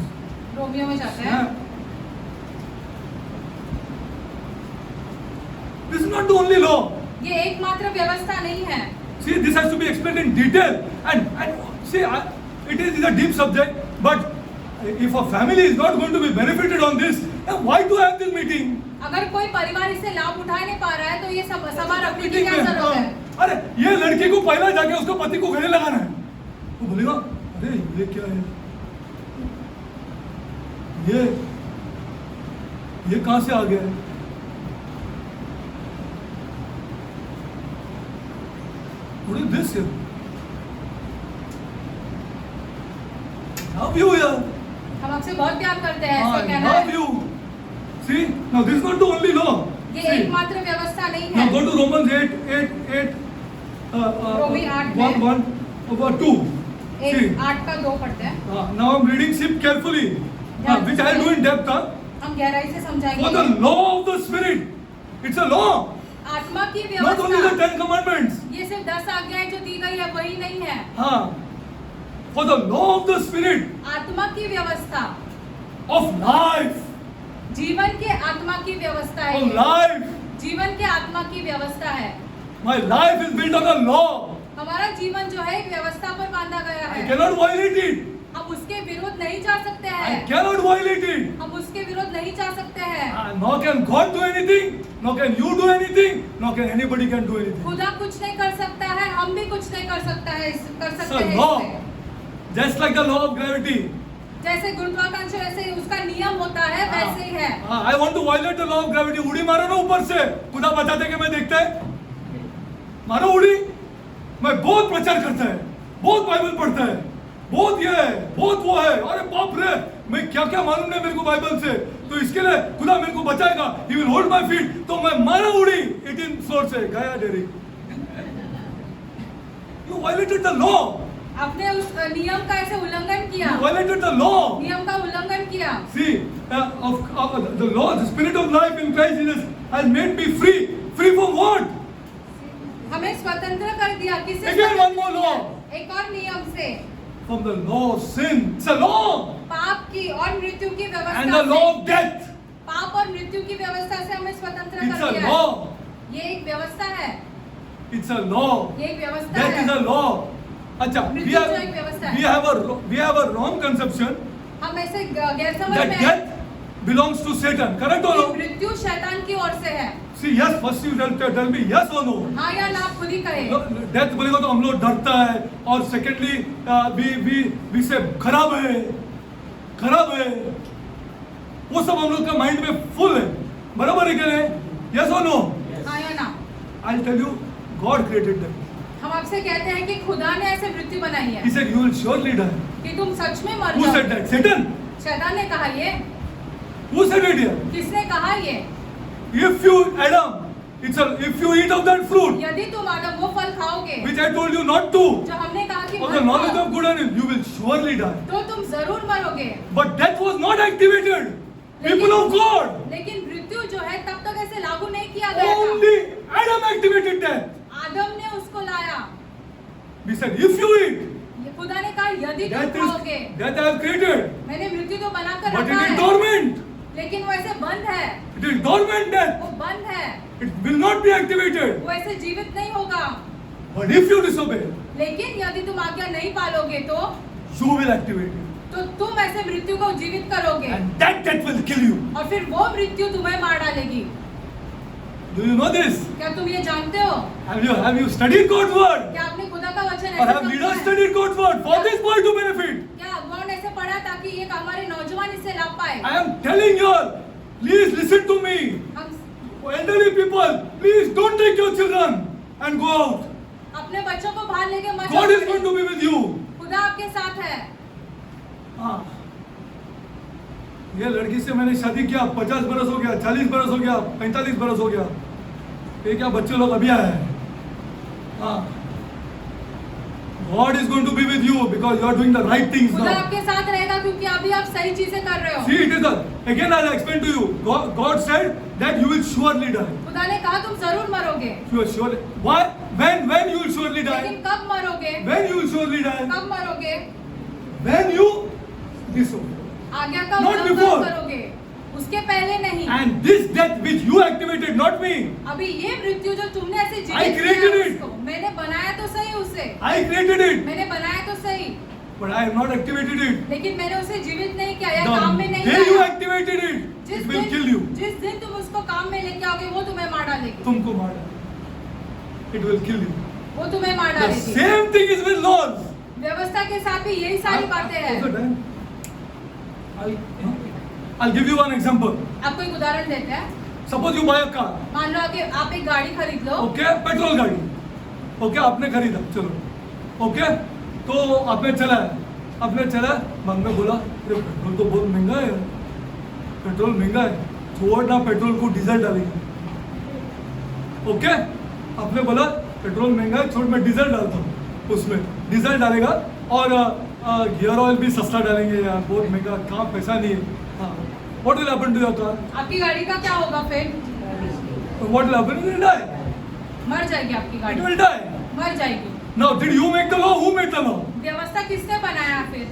रोमियो में जाते हैं। Yeah. This is not the only law. ये एकमात्र व्यवस्था नहीं है। See, this has to be explained in detail. And see, it is a deep subject. But if a family is not going to be benefited on this, then why to have this meeting? अगर कोई परिवार इससे लाभ उठा नहीं पा रहा है तो ये सभा रखने की क्या जरूरत है? अरे ये लड़की को पहला जाके उसको पति को गले लगाना है, वो बोलेगा अरे ये क्या है, ये कहां से आ गया है? What is this here? Love you here. हम आपसे बहुत प्यार करते हैं, I ऐसे कहना love है। you. See, now this is not the only law. ये See, एकमात्र व्यवस्था नहीं now है। go to Romans 8, रोमी 8 में 1:2. See, 8 का 2 पढ़ते हैं। now I'm reading it carefully, which I'll do in depth. हम गहराई से For समझाएंगे। the law of the Spirit, it's a law, आत्मा की not only the व्यवस्था, 10 commandments. ये सिर्फ 10 आज्ञाएं जो दी गई है वही नहीं है। For the law of the Spirit आत्मा की व्यवस्था, of life, जीवन के आत्मा की व्यवस्था है of ये। life. जीवन के आत्मा की व्यवस्था है। My life is built on a law. हमारा जीवन जो है एक व्यवस्था पर बांधा गया I है। cannot violate it. हम उसके विरोध नहीं जा सकते I हैं। cannot violate it. हम उसके विरोध नहीं जा सकते हैं। Nor can God do anything, nor can you do anything, nor can anybody can do anything. खुदा कुछ नहीं कर सकता है, हम भी कुछ नहीं कर सकते हैं It's a law, just like the law of gravity. जैसे गुरुत्वाकर्षण ऐसे उसका नियम होता है वैसे ही है। I want to violate the law of gravity. उड़ी मारो ना ऊपर से, खुदा बचाते कि मैं देखता है, मारो उड़ी। मैं बहुत प्रचार करता है, बहुत बाइबल पढ़ता है, बहुत ये है, बहुत वो है, अरे बाप रे, मैं क्या क्या मालूम नहीं मेरे को बाइबल से, तो इसके लिए खुदा मेरे को बचाएगा, he will hold my feet, तो मैं मारा उड़ी 18 फ्लोर से, गया dairy. You violated the law. आपने उस नियम का ऐसे उल्लंघन किया, You violated the law. नियम का उल्लंघन किया। See, of the law, the spirit of life in Christ Jesus has made me free. Free from what? हमें स्वतंत्र कर दिया। किससे? Again one more law. एक और नियम से, From the law of sin. It's a law. पाप की और मृत्यु की व्यवस्था And the से, law of death. पाप और मृत्यु की व्यवस्था से हमें स्वतंत्र It's कर a दिया law. है। ये एक व्यवस्था है, It's a law. ये एक व्यवस्था Death is है। a law. अच्छा, मृत्यु जो एक व्यवस्था है। we have a wrong conception हम ऐसे गैर समझ that में death belongs to Satan. Correct or कि no? मृत्यु शैतान की ओर से है। See, yes, first you tell me yes or no. हाँ या ना, आप खुद ही कहें। डेथ बोलेगा तो हम लोग डरता है, और सेकेंडली भी से खराब है, वो सब हम लोग का माइंड में फुल है, बराबर है क्या नहीं? यस और नो? हाँ या ना? I tell you, God created that. हम आपसे कहते हैं कि खुदा ने ऐसे मृत्यु बनाई है he said you will surely die. कि तुम सच में मर हु सेड जाओगे। दैट? सैटन. शैतान ने कहा ये। Who said it here? किसने कहा ये? If you Adam, if you eat of that fruit यदि तुम आदम वो फल खाओगे which I told you not to, जो हमने कहा कि of मत the knowledge खाओ, of good and evil, you will surely die. तो तुम जरूर मरोगे। But death was not activated. People of God. लेकिन मृत्यु जो है तब तक ऐसे लागू नहीं किया गया था। Only Adam activated death. आदम ने उसको लाया। He said, if you eat, ये खुदा ने कहा यदि तुम death खाओगे, I have created. मैंने मृत्यु तो बनाकर But रखा it is है, dormant. लेकिन वो ऐसे बंद है, It is dormant death. वो बंद है, It will not be activated. वो ऐसे जीवित नहीं होगा। But if you disobey, लेकिन यदि तुम आज्ञा नहीं पालोगे तो you will activate it. तुम ऐसे मृत्यु को जीवित करोगे And that death will kill you. और फिर वो मृत्यु तुम्हें मार डालेगी। Do you know this? क्या तुम ये जानते हो? Have you studied God's word? क्या आपने खुदा का वचन Or ऐसे have समझा leaders है? studied God's word for this boy to benefit? क्या अगुवाओं ने ऐसे पढ़ा ताकि ये हमारे नौजवान इससे लाभ पाए? I am telling you all, please listen to me. हम Elderly people, please don't take your children and go out. अपने बच्चों को बाहर लेके मत God is जाओ। going to be with you. खुदा आपके साथ है। हाँ, ये लड़की से मैंने शादी किया, 50 बरस हो गया, 40 बरस हो गया, 45 बरस हो गया, ये क्या बच्चे लोग अभी आए हैं. हाँ, God is going to be with you because you are doing the right things खुदा now. आपके साथ रहेगा क्योंकि अभी आप सही चीजें कर रहे हो। See, it is the, again I'll explain to you. God said that you will surely die. खुदा ने कहा तुम जरूर मरोगे। You will surely. Why? When you will surely लेकिन die? कब मरोगे? When you will surely die? कब मरोगे? When you disobey. आज्ञा का Not उल्लंघन before. करोगे, उसके पहले नहीं। And this death which you activated, not me. अभी ये मृत्यु जो तुमने ऐसे I जीवित created किया it. उसको, मैंने बनाया तो सही उसे, I created it, मैंने बनाया तो सही, but I have not activated it. लेकिन मैंने उसे जीवित नहीं किया या काम में The नहीं day you लाया। activated it, it will kill you. जिस दिन तुम उसको काम में लेके आओगे वो तुम्हें मार डालेगी, तुमको मार डालेगा. It will kill you. वो तुम्हें मार The डालेगी। same thing is with laws. व्यवस्था के साथ भी यही सारी बातें हैं। I'll give you one example. आपको एक उदाहरण देते हैं। Suppose you buy a car. मान लो कि आप एक गाड़ी खरीद लो, Okay, petrol गाड़ी. ओके आपने खरीदा, चलो ओके, तो आपने चला बाद में बोला अरे पेट्रोल तो बहुत महंगा है, पेट्रोल महंगा है, छोड़ ना पेट्रोल को डीजल डालेंगे। ओके आपने बोला पेट्रोल महंगा है, छोड़ मैं डीजल डालता हूँ, उसमें डीजल डालेगा और गियर ऑयल भी सस्ता डालेंगे यार, बहुत महंगा, कहाँ पैसा नहीं है। हाँ, what will happen to your car? आपकी गाड़ी का क्या होगा फिर? What will happen? It will die, मर जाएगी आपकी इट गाड़ी, विल डाई। मर जाएगी। Now did you make the law? Who made the law? व्यवस्था किसने बनाया फिर?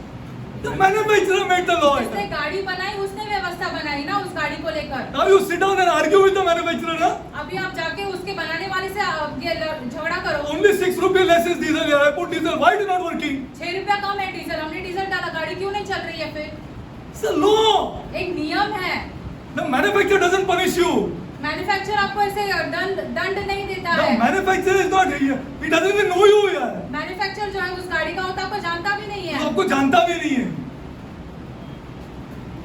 The manufacturer made the law. जिसने गाड़ी बनाई उसने व्यवस्था बनाई ना उस गाड़ी को लेकर। Now you sit down and argue with the manufacturer ना। अभी आप जाके उसके बनाने वाले से ये झगड़ा करो। Only 6 rupees less is diesel here. I put diesel. Why it is not working? 6 रुपया कम है डीजल, हमने डीजल डाला, गाड़ी क्यों नहीं चल रही है फिर? It's a law. एक नियम है। The manufacturer doesn't punish you. Manufacturer आपको ऐसे दंड नहीं देता The है। manufacturer is not here. He doesn't even know you यार। मैन्युफैक्चरर जो है उस गाड़ी का होता आपको जानता भी नहीं वो है। आपको जानता भी नहीं है।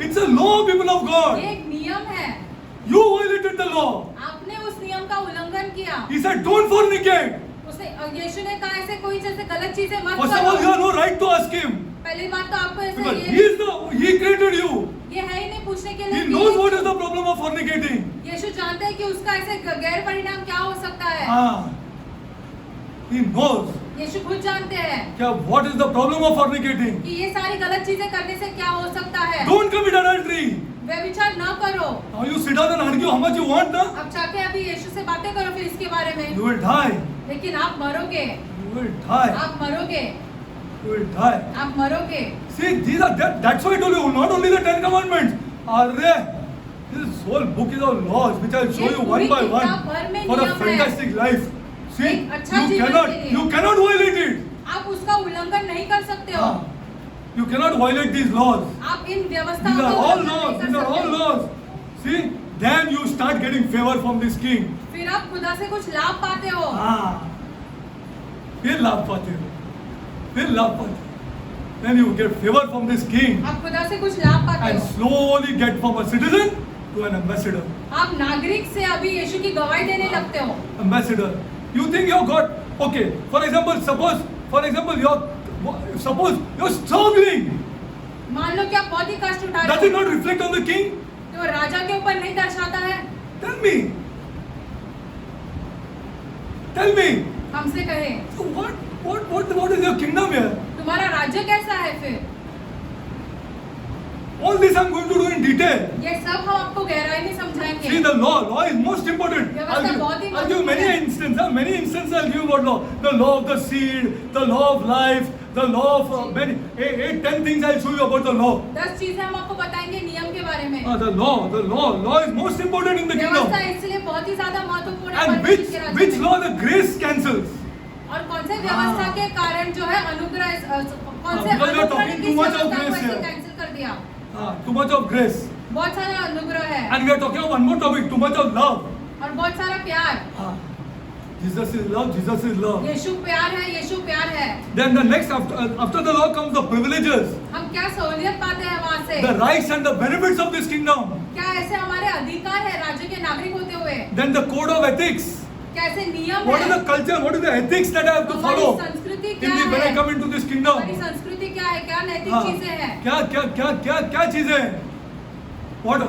It's a law, people of God. ये एक नियम है। You violated the law. आपने उस नियम का उल्लंघन किया। He said, don't fornicate. उसने यीशु ने कहा ऐसे कोई जैसे गलत चीजें मत First of all, you करो। have no right to ask him. पहली बात तो आपको ऐसे Because he created you. ये है ही नहीं पूछने के He लिए। knows what is the problem of fornicating. यीशु जानते हैं कि उसका ऐसे गैर परिणाम क्या हो सकता है। हाँ, he knows यीशु खुद जानते हैं क्या what is the problem of fornicating. कि ये सारी गलत चीजें करने से क्या हो सकता है। Don't commit adultery. व्यभिचार न करो। Now you sit down and argue how much you want, na? अब जाके अभी यीशु से बातें करो फिर इसके बारे में। You will die. लेकिन आप मरोगे, You will die. आप मरोगे, You will die. आप मरोगे। See, these are that's why I told you, not only the 10 commandments. Are there? This whole book is of laws, which I'll show ये you पूरी one by one किताब भर में for a नियम है। fantastic life. See, एक अच्छा you जीवन cannot, के लिए। you cannot violate it. आप उसका उल्लंघन नहीं कर सकते हो। हाँ, you cannot violate these laws. आप इन These व्यवस्थाओं are का all उल्लंघन laws. नहीं These कर are all सकते। laws. See, then you start getting favor from this king. फिर आप खुदा से कुछ लाभ पाते हो। हाँ, फिर लाभ पाते हो, फिर लाभ पाते हो. Then you get favor from this king आप खुदा से कुछ लाभ पाते and हो। slowly get from a citizen to an ambassador. आप नागरिक से अभी यीशु की गवाही देने लगते हो। Ambassador. You think you're God? Okay. For example, suppose you're struggling. मान लो कि आप बहुत ही कष्ट उठा Does रहे it हो, not reflect on the king? तो राजा के ऊपर नहीं दर्शाता है? Tell me. Tell me. हमसे कहे So what is your kingdom here? तुम्हारा राज्य कैसा है फिर? All this I'm going to do in detail. ये सब हम आपको गहराई में समझाएंगे। See, the law is most important. व्यवस्था बहुत ही I'll give महत्वपूर्ण है। many instances I'll give about law. The law of the seed, the law of life, the law of many, 10 things I'll show you about the law. 10 चीजें हम आपको बताएंगे नियम के बारे में। The law is most important in the kingdom. व्यवस्था इसलिए बहुत ही ज्यादा महत्वपूर्ण है And परमेश्वर के राज्य which में। law the grace cancels? और कौन से व्यवस्था के कारण जो है अनुग्रह कौन से because we are अनुग्रह ने talking किस too much of व्यवस्था को grace ऐसे here. कैंसिल कर दिया? Too much of grace. बहुत सारा अनुग्रह है And we are talking of one more topic, too much of love. और बहुत सारा प्यार। Jesus is love, Jesus is love. यीशु प्यार है, यीशु प्यार है। Then the next, after the law comes the privileges, हम क्या सहूलियत पाते हैं वहाँ से? the rights and the benefits of this kingdom. क्या ऐसे हमारे अधिकार है राज्य के नागरिक होते हुए? Then the code of ethics. कैसे नियम What is है? the culture, what is the ethics that I have to हमारी follow संस्कृति in क्या the, when I है? come into this kingdom? हमारी संस्कृति क्या है? क्या नैतिक हाँ, चीजें हैं? क्या चीजें हैं? What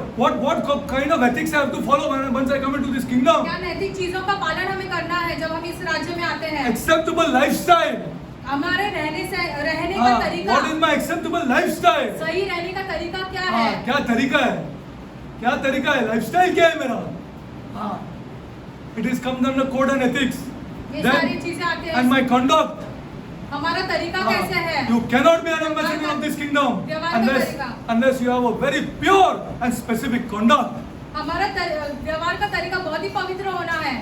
kind of ethics I have to follow once I come into this kingdom? क्या नैतिक चीजों का पालन हमें करना है जब हम इस राज्य में आते हैं? Acceptable lifestyle. हमारे रहने का तरीका, What is my acceptable lifestyle? सही रहने का तरीका क्या है? क्या तरीका है? लाइफस्टाइल क्या है मेरा? It is comes under code and ethics. ये Then, सारी चीजें आते हैं। and my conduct. हमारा तरीका कैसे है? You cannot be an ambassador of this kingdom व्यवहार का unless तरीका। unless you have a very pure and specific conduct. हमारा व्यवहार का तरीका बहुत ही पवित्र होना है।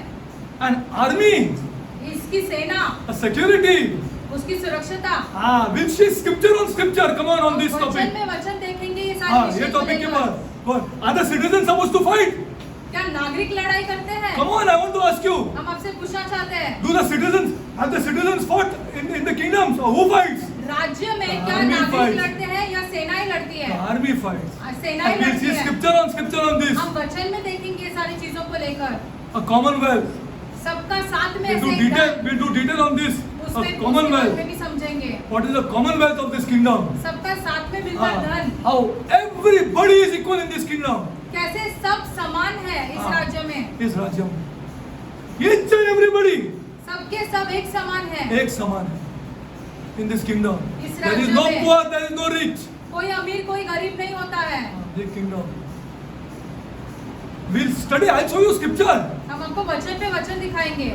An army, इसकी सेना, a security. उसकी सुरक्षता। We'll see scripture on scripture. Come on this वचन topic. में वचन देखेंगे ये सारी ये विषय को टॉपिक के लेकर। बाद are the citizens supposed to fight? क्या नागरिक लड़ाई करते हैं? Come on, I want to ask you. हम आपसे पूछना चाहते हैं Have the citizens fought in the kingdoms? Or who fights? राज्य में क्या Army नागरिक fights. लड़ते हैं या सेनाएं लड़ती The है? army fights. सेनाएं And we'll लड़ती see है। scripture on this. हम वचन में देखेंगे ये सारी चीजों को लेकर। A commonwealth. सबका साथ में We'll do ऐसे एक detail. दल, We'll do detail on this. उसमें A उसके commonwealth. बारे में भी समझेंगे। What is the commonwealth of this kingdom? सबका साथ में मिलकर धन, How everybody is equal in this kingdom. कैसे सब समान है इस हाँ। राज्य में, इस राज्य में each and everybody सबके सब एक समान है एक समान है. In this kingdom, इस there is राज्य no में। poor, there is no rich. कोई अमीर कोई गरीब नहीं होता है। This kingdom. We'll study. I'll show you scripture. हम आपको वचन पे वचन दिखाएंगे।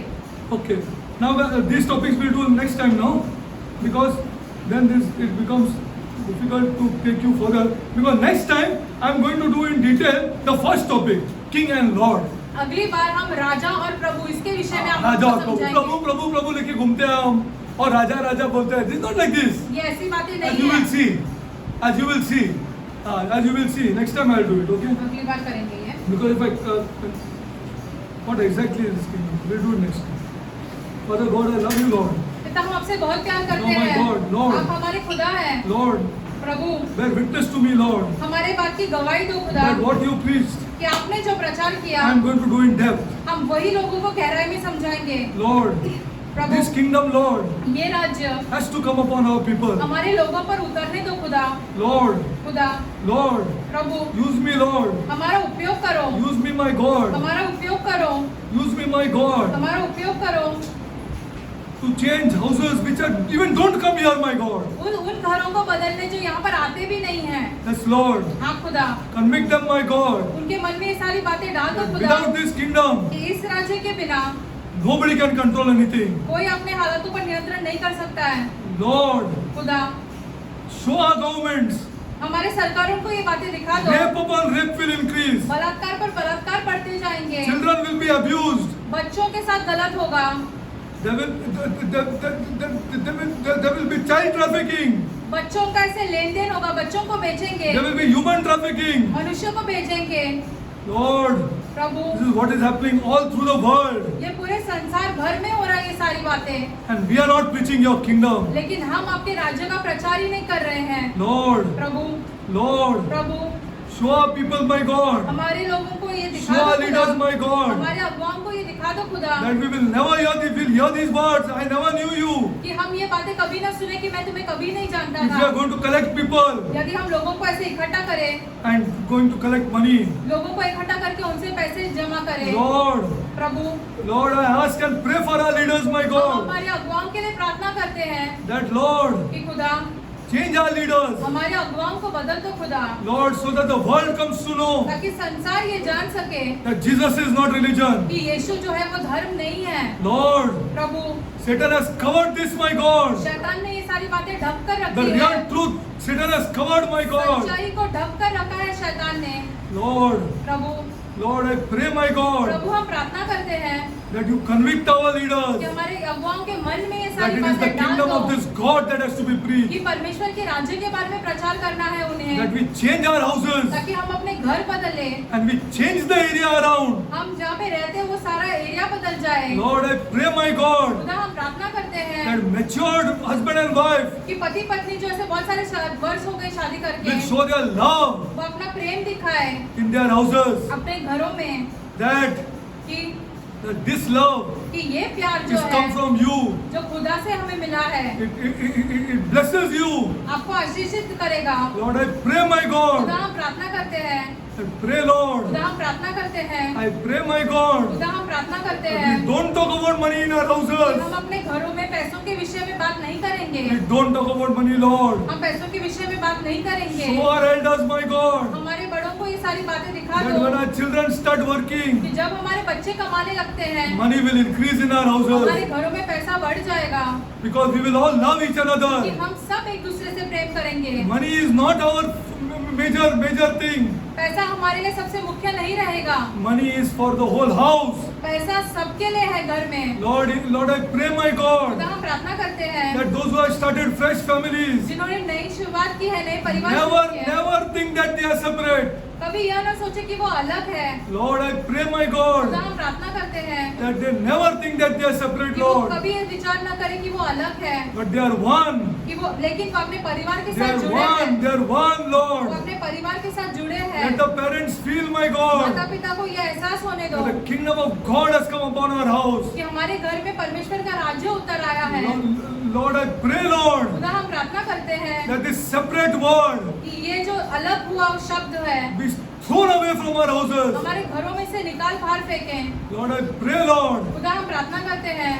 Okay. Now these topics we'll do next time now, because then it becomes difficult to take you further. Because next time I'm going to do in detail the first topic, King and Lord. अगली बार हम राजा और प्रभु इसके विषय में राजा और आपको प्रभु समझाएंगे। प्रभु प्रभु प्रभु लेके घूमते हैं हम और राजा राजा बोलते हैं. This is not like this. ये ऐसी बातें As नहीं you will है। see, as you will see, as you will see. Next time I'll do it. Okay. अगली बार करेंगे ये। Because if I what exactly is this kingdom? We'll do it next time. Father God, I love you, Lord. पिता हम आपसे बहुत प्यार करते Oh my हैं। God, Lord. आप हमारे खुदा हैं। Lord, Prabhu bear witness to me, Lord, हमारे बात की गवाही दो खुदा that what you preached, कि आपने जो प्रचार किया I am going to do in depth. हम वही लोगों को गहराई में समझाएंगे। Lord, Prabhu this kingdom, Lord, ये राज्य has to come upon our people. हमारे लोगों पर उतरने दो खुदा। Lord, खुदा Lord, प्रभु use me, Lord. हमारा उपयोग करो, Use me, my God. हमारा उपयोग करो, Use me, my God, हमारा उपयोग करो to change houses which are even don't come here, my God. उन घरों को बदलने जो यहाँ पर आते भी नहीं हैं। Yes, Lord. हाँ खुदा Convict them, my God. उनके मन में ये सारी बातें डाल दो That खुदा without this kingdom, कि इस राज्य के बिना nobody can control anything. कोई अपने हालातों पर नियंत्रण नहीं कर सकता है। Lord, खुदा show our governments. हमारे सरकारों को ये बातें दिखा दो। Rape upon rape will increase. बलात्कार पर बलात्कार बढ़ते जाएंगे, Children will be abused. बच्चों के साथ गलत होगा, There will be child trafficking. बच्चों का ऐसे लेन देन होगा, बच्चों को बेचेंगे, There will be human trafficking. मनुष्यों को बेचेंगे। Lord, Prabhu this is what is happening all through the world. ये पूरे संसार भर में हो रहा है ये सारी बातें, And we are not preaching your kingdom. लेकिन हम आपके राज्य का प्रचार ही नहीं कर रहे हैं। Lord, Prabhu Lord, Prabhu show our people, my God. हमारे लोगों को ये दिखा Show दो our खुदा, leaders, my God. हमारे अगुवाओं को ये दिखा दो खुदा That we will never hear these words. I never knew you. कि हम ये बातें कभी ना सुने कि मैं तुम्हें कभी नहीं जानता If we are था। going to collect people यदि हम लोगों को ऐसे इकट्ठा करें, and going to collect money, लोगों को इकट्ठा करके उनसे पैसे जमा करें, Lord, Prabhu Lord, I ask and pray for our leaders, my हम God. हमारे अगुवाओं के लिए प्रार्थना करते हैं That Lord, कि खुदा change our leaders, हमारे अगुवाओं को बदल दो खुदा, Lord, so that the world comes to know ताकि संसार ये जान सके that Jesus is not religion. कि यीशु जो है वो धर्म नहीं है। Lord, Prabhu Satan has covered this, my God. शैतान ने ये सारी बातें ढक कर The रखी है, real truth, Satan has covered, my God. सच्चाई को ढक कर रखा है शैतान ने। Lord, Prabhu Lord, I pray, my God, प्रभु हम प्रार्थना करते हैं that you convict our कि leaders, हमारे अगुवाओं के मन में ये that सारी it is the बातें डाल kingdom of दो this God that has to be कि preached, परमेश्वर के राज्य के बारे में प्रचार करना है that उन्हें, we change our houses ताकि हम अपने घर बदले, and we change the area around. हम जहाँ पे रहते हैं वो सारा एरिया बदल जाए। Lord, I pray, my God, खुदा हम प्रार्थना करते हैं that matured husband and wife कि पति पत्नी जो ऐसे बहुत सारे वर्ष हो गए शादी करके, will show their love वो अपना प्रेम दिखाए in their houses, अपने घरों में that this love कि ये प्यार जो is come है from you. जो खुदा से हमें मिला है It blesses you. आपको आशीषित करेगा। Lord, I pray, my खुदा God. हम प्रार्थना करते हैं, I pray, Lord. खुदा हम प्रार्थना करते हैं, I pray, my God. खुदा हम प्रार्थना करते that हैं we don't talk about money in our कि houses. हम अपने घरों में पैसों के विषय में बात नहीं करेंगे, We don't talk about money, Lord. हम पैसों के विषय में बात नहीं करेंगे। Show our elders, my God, हमारे बड़ों को ये सारी बातें दिखा that दो when our children start working, कि जब हमारे बच्चे कमाने लगते हैं, money will increase in our हमारे houses, घरों में पैसा बढ़ जाएगा, because we will all love each कि another. हम सब एक दूसरे से प्रेम करेंगे। Money is not our major thing. पैसा हमारे लिए सबसे मुख्य नहीं रहेगा, Money is for the whole house. पैसा सबके लिए है घर में। Lord, I pray, my खुदा God, हम प्रार्थना करते हैं that those who have started fresh families जिन्होंने नई शुरुआत की है, नए परिवार शुरू किए हैं, never think that they are separate. कभी यह ना सोचे कि वो अलग है। Lord, I pray, my खुदा God, हम प्रार्थना करते हैं that they never think that they are separate, कि वो Lord, कभी ये विचार न करे कि वो अलग है, but they are one. कि वो लेकिन वो अपने परिवार के They साथ are जुड़े हैं, one. They are one, वो Lord. अपने परिवार के के साथ जुड़े हैं, Let the parents feel, my God, माता पिता को ये एहसास होने दो that the kingdom of God has come upon our house. कि हमारे घर में परमेश्वर का राज्य उतर आया है। Lord, I pray, Lord, खुदा हम प्रार्थना करते हैं that this separate word कि ये जो अलग हुआ शब्द है be thrown away from our houses. हमारे घरों में से निकाल बाहर फेंकें। Lord, I pray, Lord, खुदा हम प्रार्थना करते हैं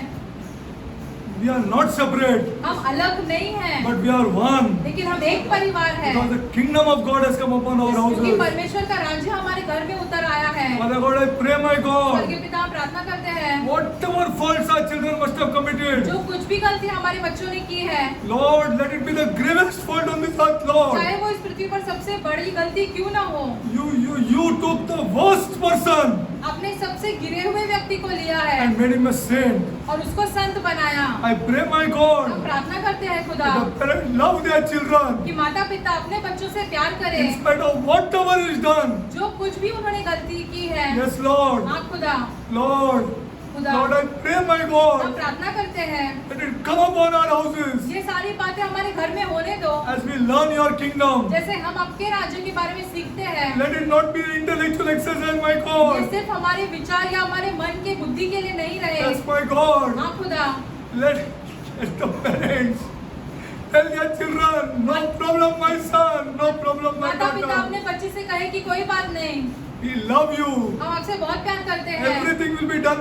we are not separate, हम अलग नहीं हैं, but we are one. लेकिन हम एक परिवार है, Because the kingdom of God has come upon our क्योंकि houses. परमेश्वर का राज्य हमारे घर में उतर आया है। Father God, I pray, my God, स्वर्गीय पिता हम प्रार्थना करते हैं whatever faults our children must have committed, जो कुछ भी गलती हमारे बच्चों ने की है, Lord, let it be the gravest fault on this earth, Lord. चाहे वो इस पृथ्वी पर सबसे बड़ी गलती क्यों ना हो, You took the worst person आपने सबसे गिरे हुए व्यक्ति को लिया है and made him a saint. और उसको संत बनाया। I pray, my हम God, प्रार्थना करते हैं खुदा that the parents love their children कि माता पिता अपने बच्चों से प्यार in करें, spite of whatever is done. जो कुछ भी उन्होंने गलती की है। Yes, Lord. हाँ खुदा, Lord, खुदा Lord, I pray, my हम God, प्रार्थना करते हैं that it come upon our houses ये सारी बातें हमारे घर में होने दो, as we learn your kingdom. जैसे हम आपके राज्य के बारे में सीखते हैं। Let it not be intellectual exercise, my ये God. सिर्फ हमारे विचार या हमारे मन के बुद्धि के लिए नहीं रहे। Yes, my God. हाँ खुदा, Let the parents tell their children, no problem, my son, no problem, my माता पिता daughter. अपने बच्चे से कहे कि कोई बात नहीं, We love you. हम आपसे बहुत प्यार करते हैं। Everything will be done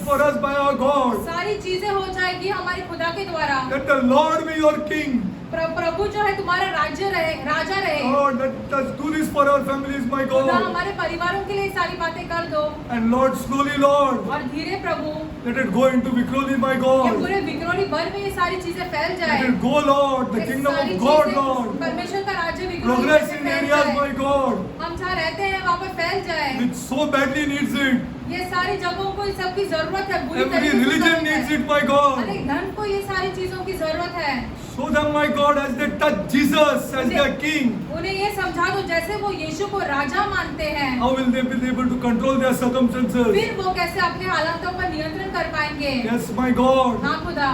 for us by our God. सारी चीजें हो जाएगी हमारे खुदा के द्वारा। Let the Lord be your king. प्रभु जो है तुम्हारा राज्य रहे, राजा रहे। Lord, let us do this for our families, my खुदा God. हमारे परिवारों के लिए ये सारी बातें कर दो And Lord, slowly, Lord, और धीरे प्रभु let it go into Vikroli, my ये God. पूरे विक्रोली भर में ये सारी चीजें फैल जाए। Let it go, Lord, the ये kingdom सारी of God, चीजें Lord. परमेश्वर का राज्य विक्रोली भर Progress में in फैल areas, जाए। my God, हम जहाँ रहते हैं वहाँ पर फैल जाए। which so badly needs it. ये सारी जगहों को इस सबकी जरूरत है, बुरी Every तरीके से religion जरूरत needs है। it, my God. हर एक धर्म को ये सारी चीजों की जरूरत है। Show them, my God, as they touch Jesus as their king. उन्हें ये समझा दो जैसे वो यीशु को राजा मानते हैं, How will they be able to control their circumstances? फिर वो कैसे अपने हालातों पर नियंत्रण कर पाएंगे। Yes, my God. हाँ खुदा,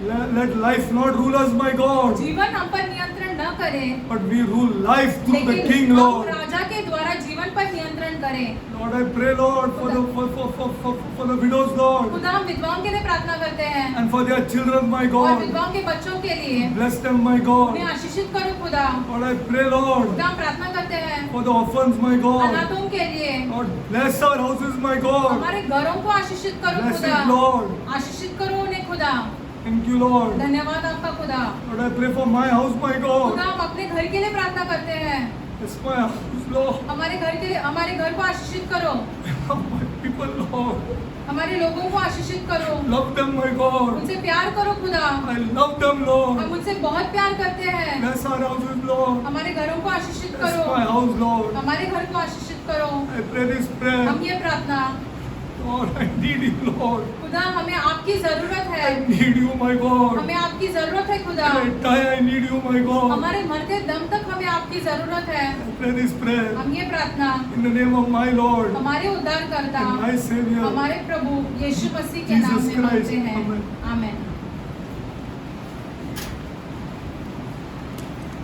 Let life not rule us, my God, जीवन हम पर नियंत्रण न करे, but we rule life through the लेकिन King, हम Lord. राजा के द्वारा जीवन पर नियंत्रण करें। Lord, I pray, Lord, for the widows, Lord, खुदा हम विधवाओं के लिए प्रार्थना करते हैं and for their children, my और God. विधवाओं के बच्चों के लिए Bless them, my God. उन्हें आशीषित करो खुदा। Lord, I pray, Lord, खुदा हम प्रार्थना करते हैं for the orphans, my God. अनाथों के लिए। Lord, bless our houses, my God. हमारे घरों को आशीषित करो Bless खुदा, it, Lord. आशीषित करो उन्हें खुदा। Thank you, Lord. धन्यवाद आपका खुदा। Lord, I pray for my house, my खुदा God. हम अपने घर के लिए प्रार्थना करते हैं, Bless my house, Lord. हमारे घर के लिए, हमारे घर को आशीषित करो, My people, Lord. हमारे लोगों को आशीषित करो, Love them, my God. उनसे प्यार करो खुदा। I love them, Lord. हम उनसे बहुत प्यार करते हैं, Bless our houses, Lord. हमारे घरों को आशीषित Bless करो, my house, Lord. हमारे घर को आशीषित करो। I pray this prayer. हम ये प्रार्थना, Lord, I need you, Lord. खुदा हमें आपकी जरूरत है, I need you, my God. हमें आपकी जरूरत है खुदा। Till I die, I need you, my God. हमारे मरते दम तक हमें आपकी जरूरत है। I pray this prayer हम ये प्रार्थना in the name of my Lord हमारे उद्धारकर्ता, and my Savior, हमारे प्रभु यीशु मसीह के नाम Jesus में मांगते Christ. हैं। Amen. आमेन।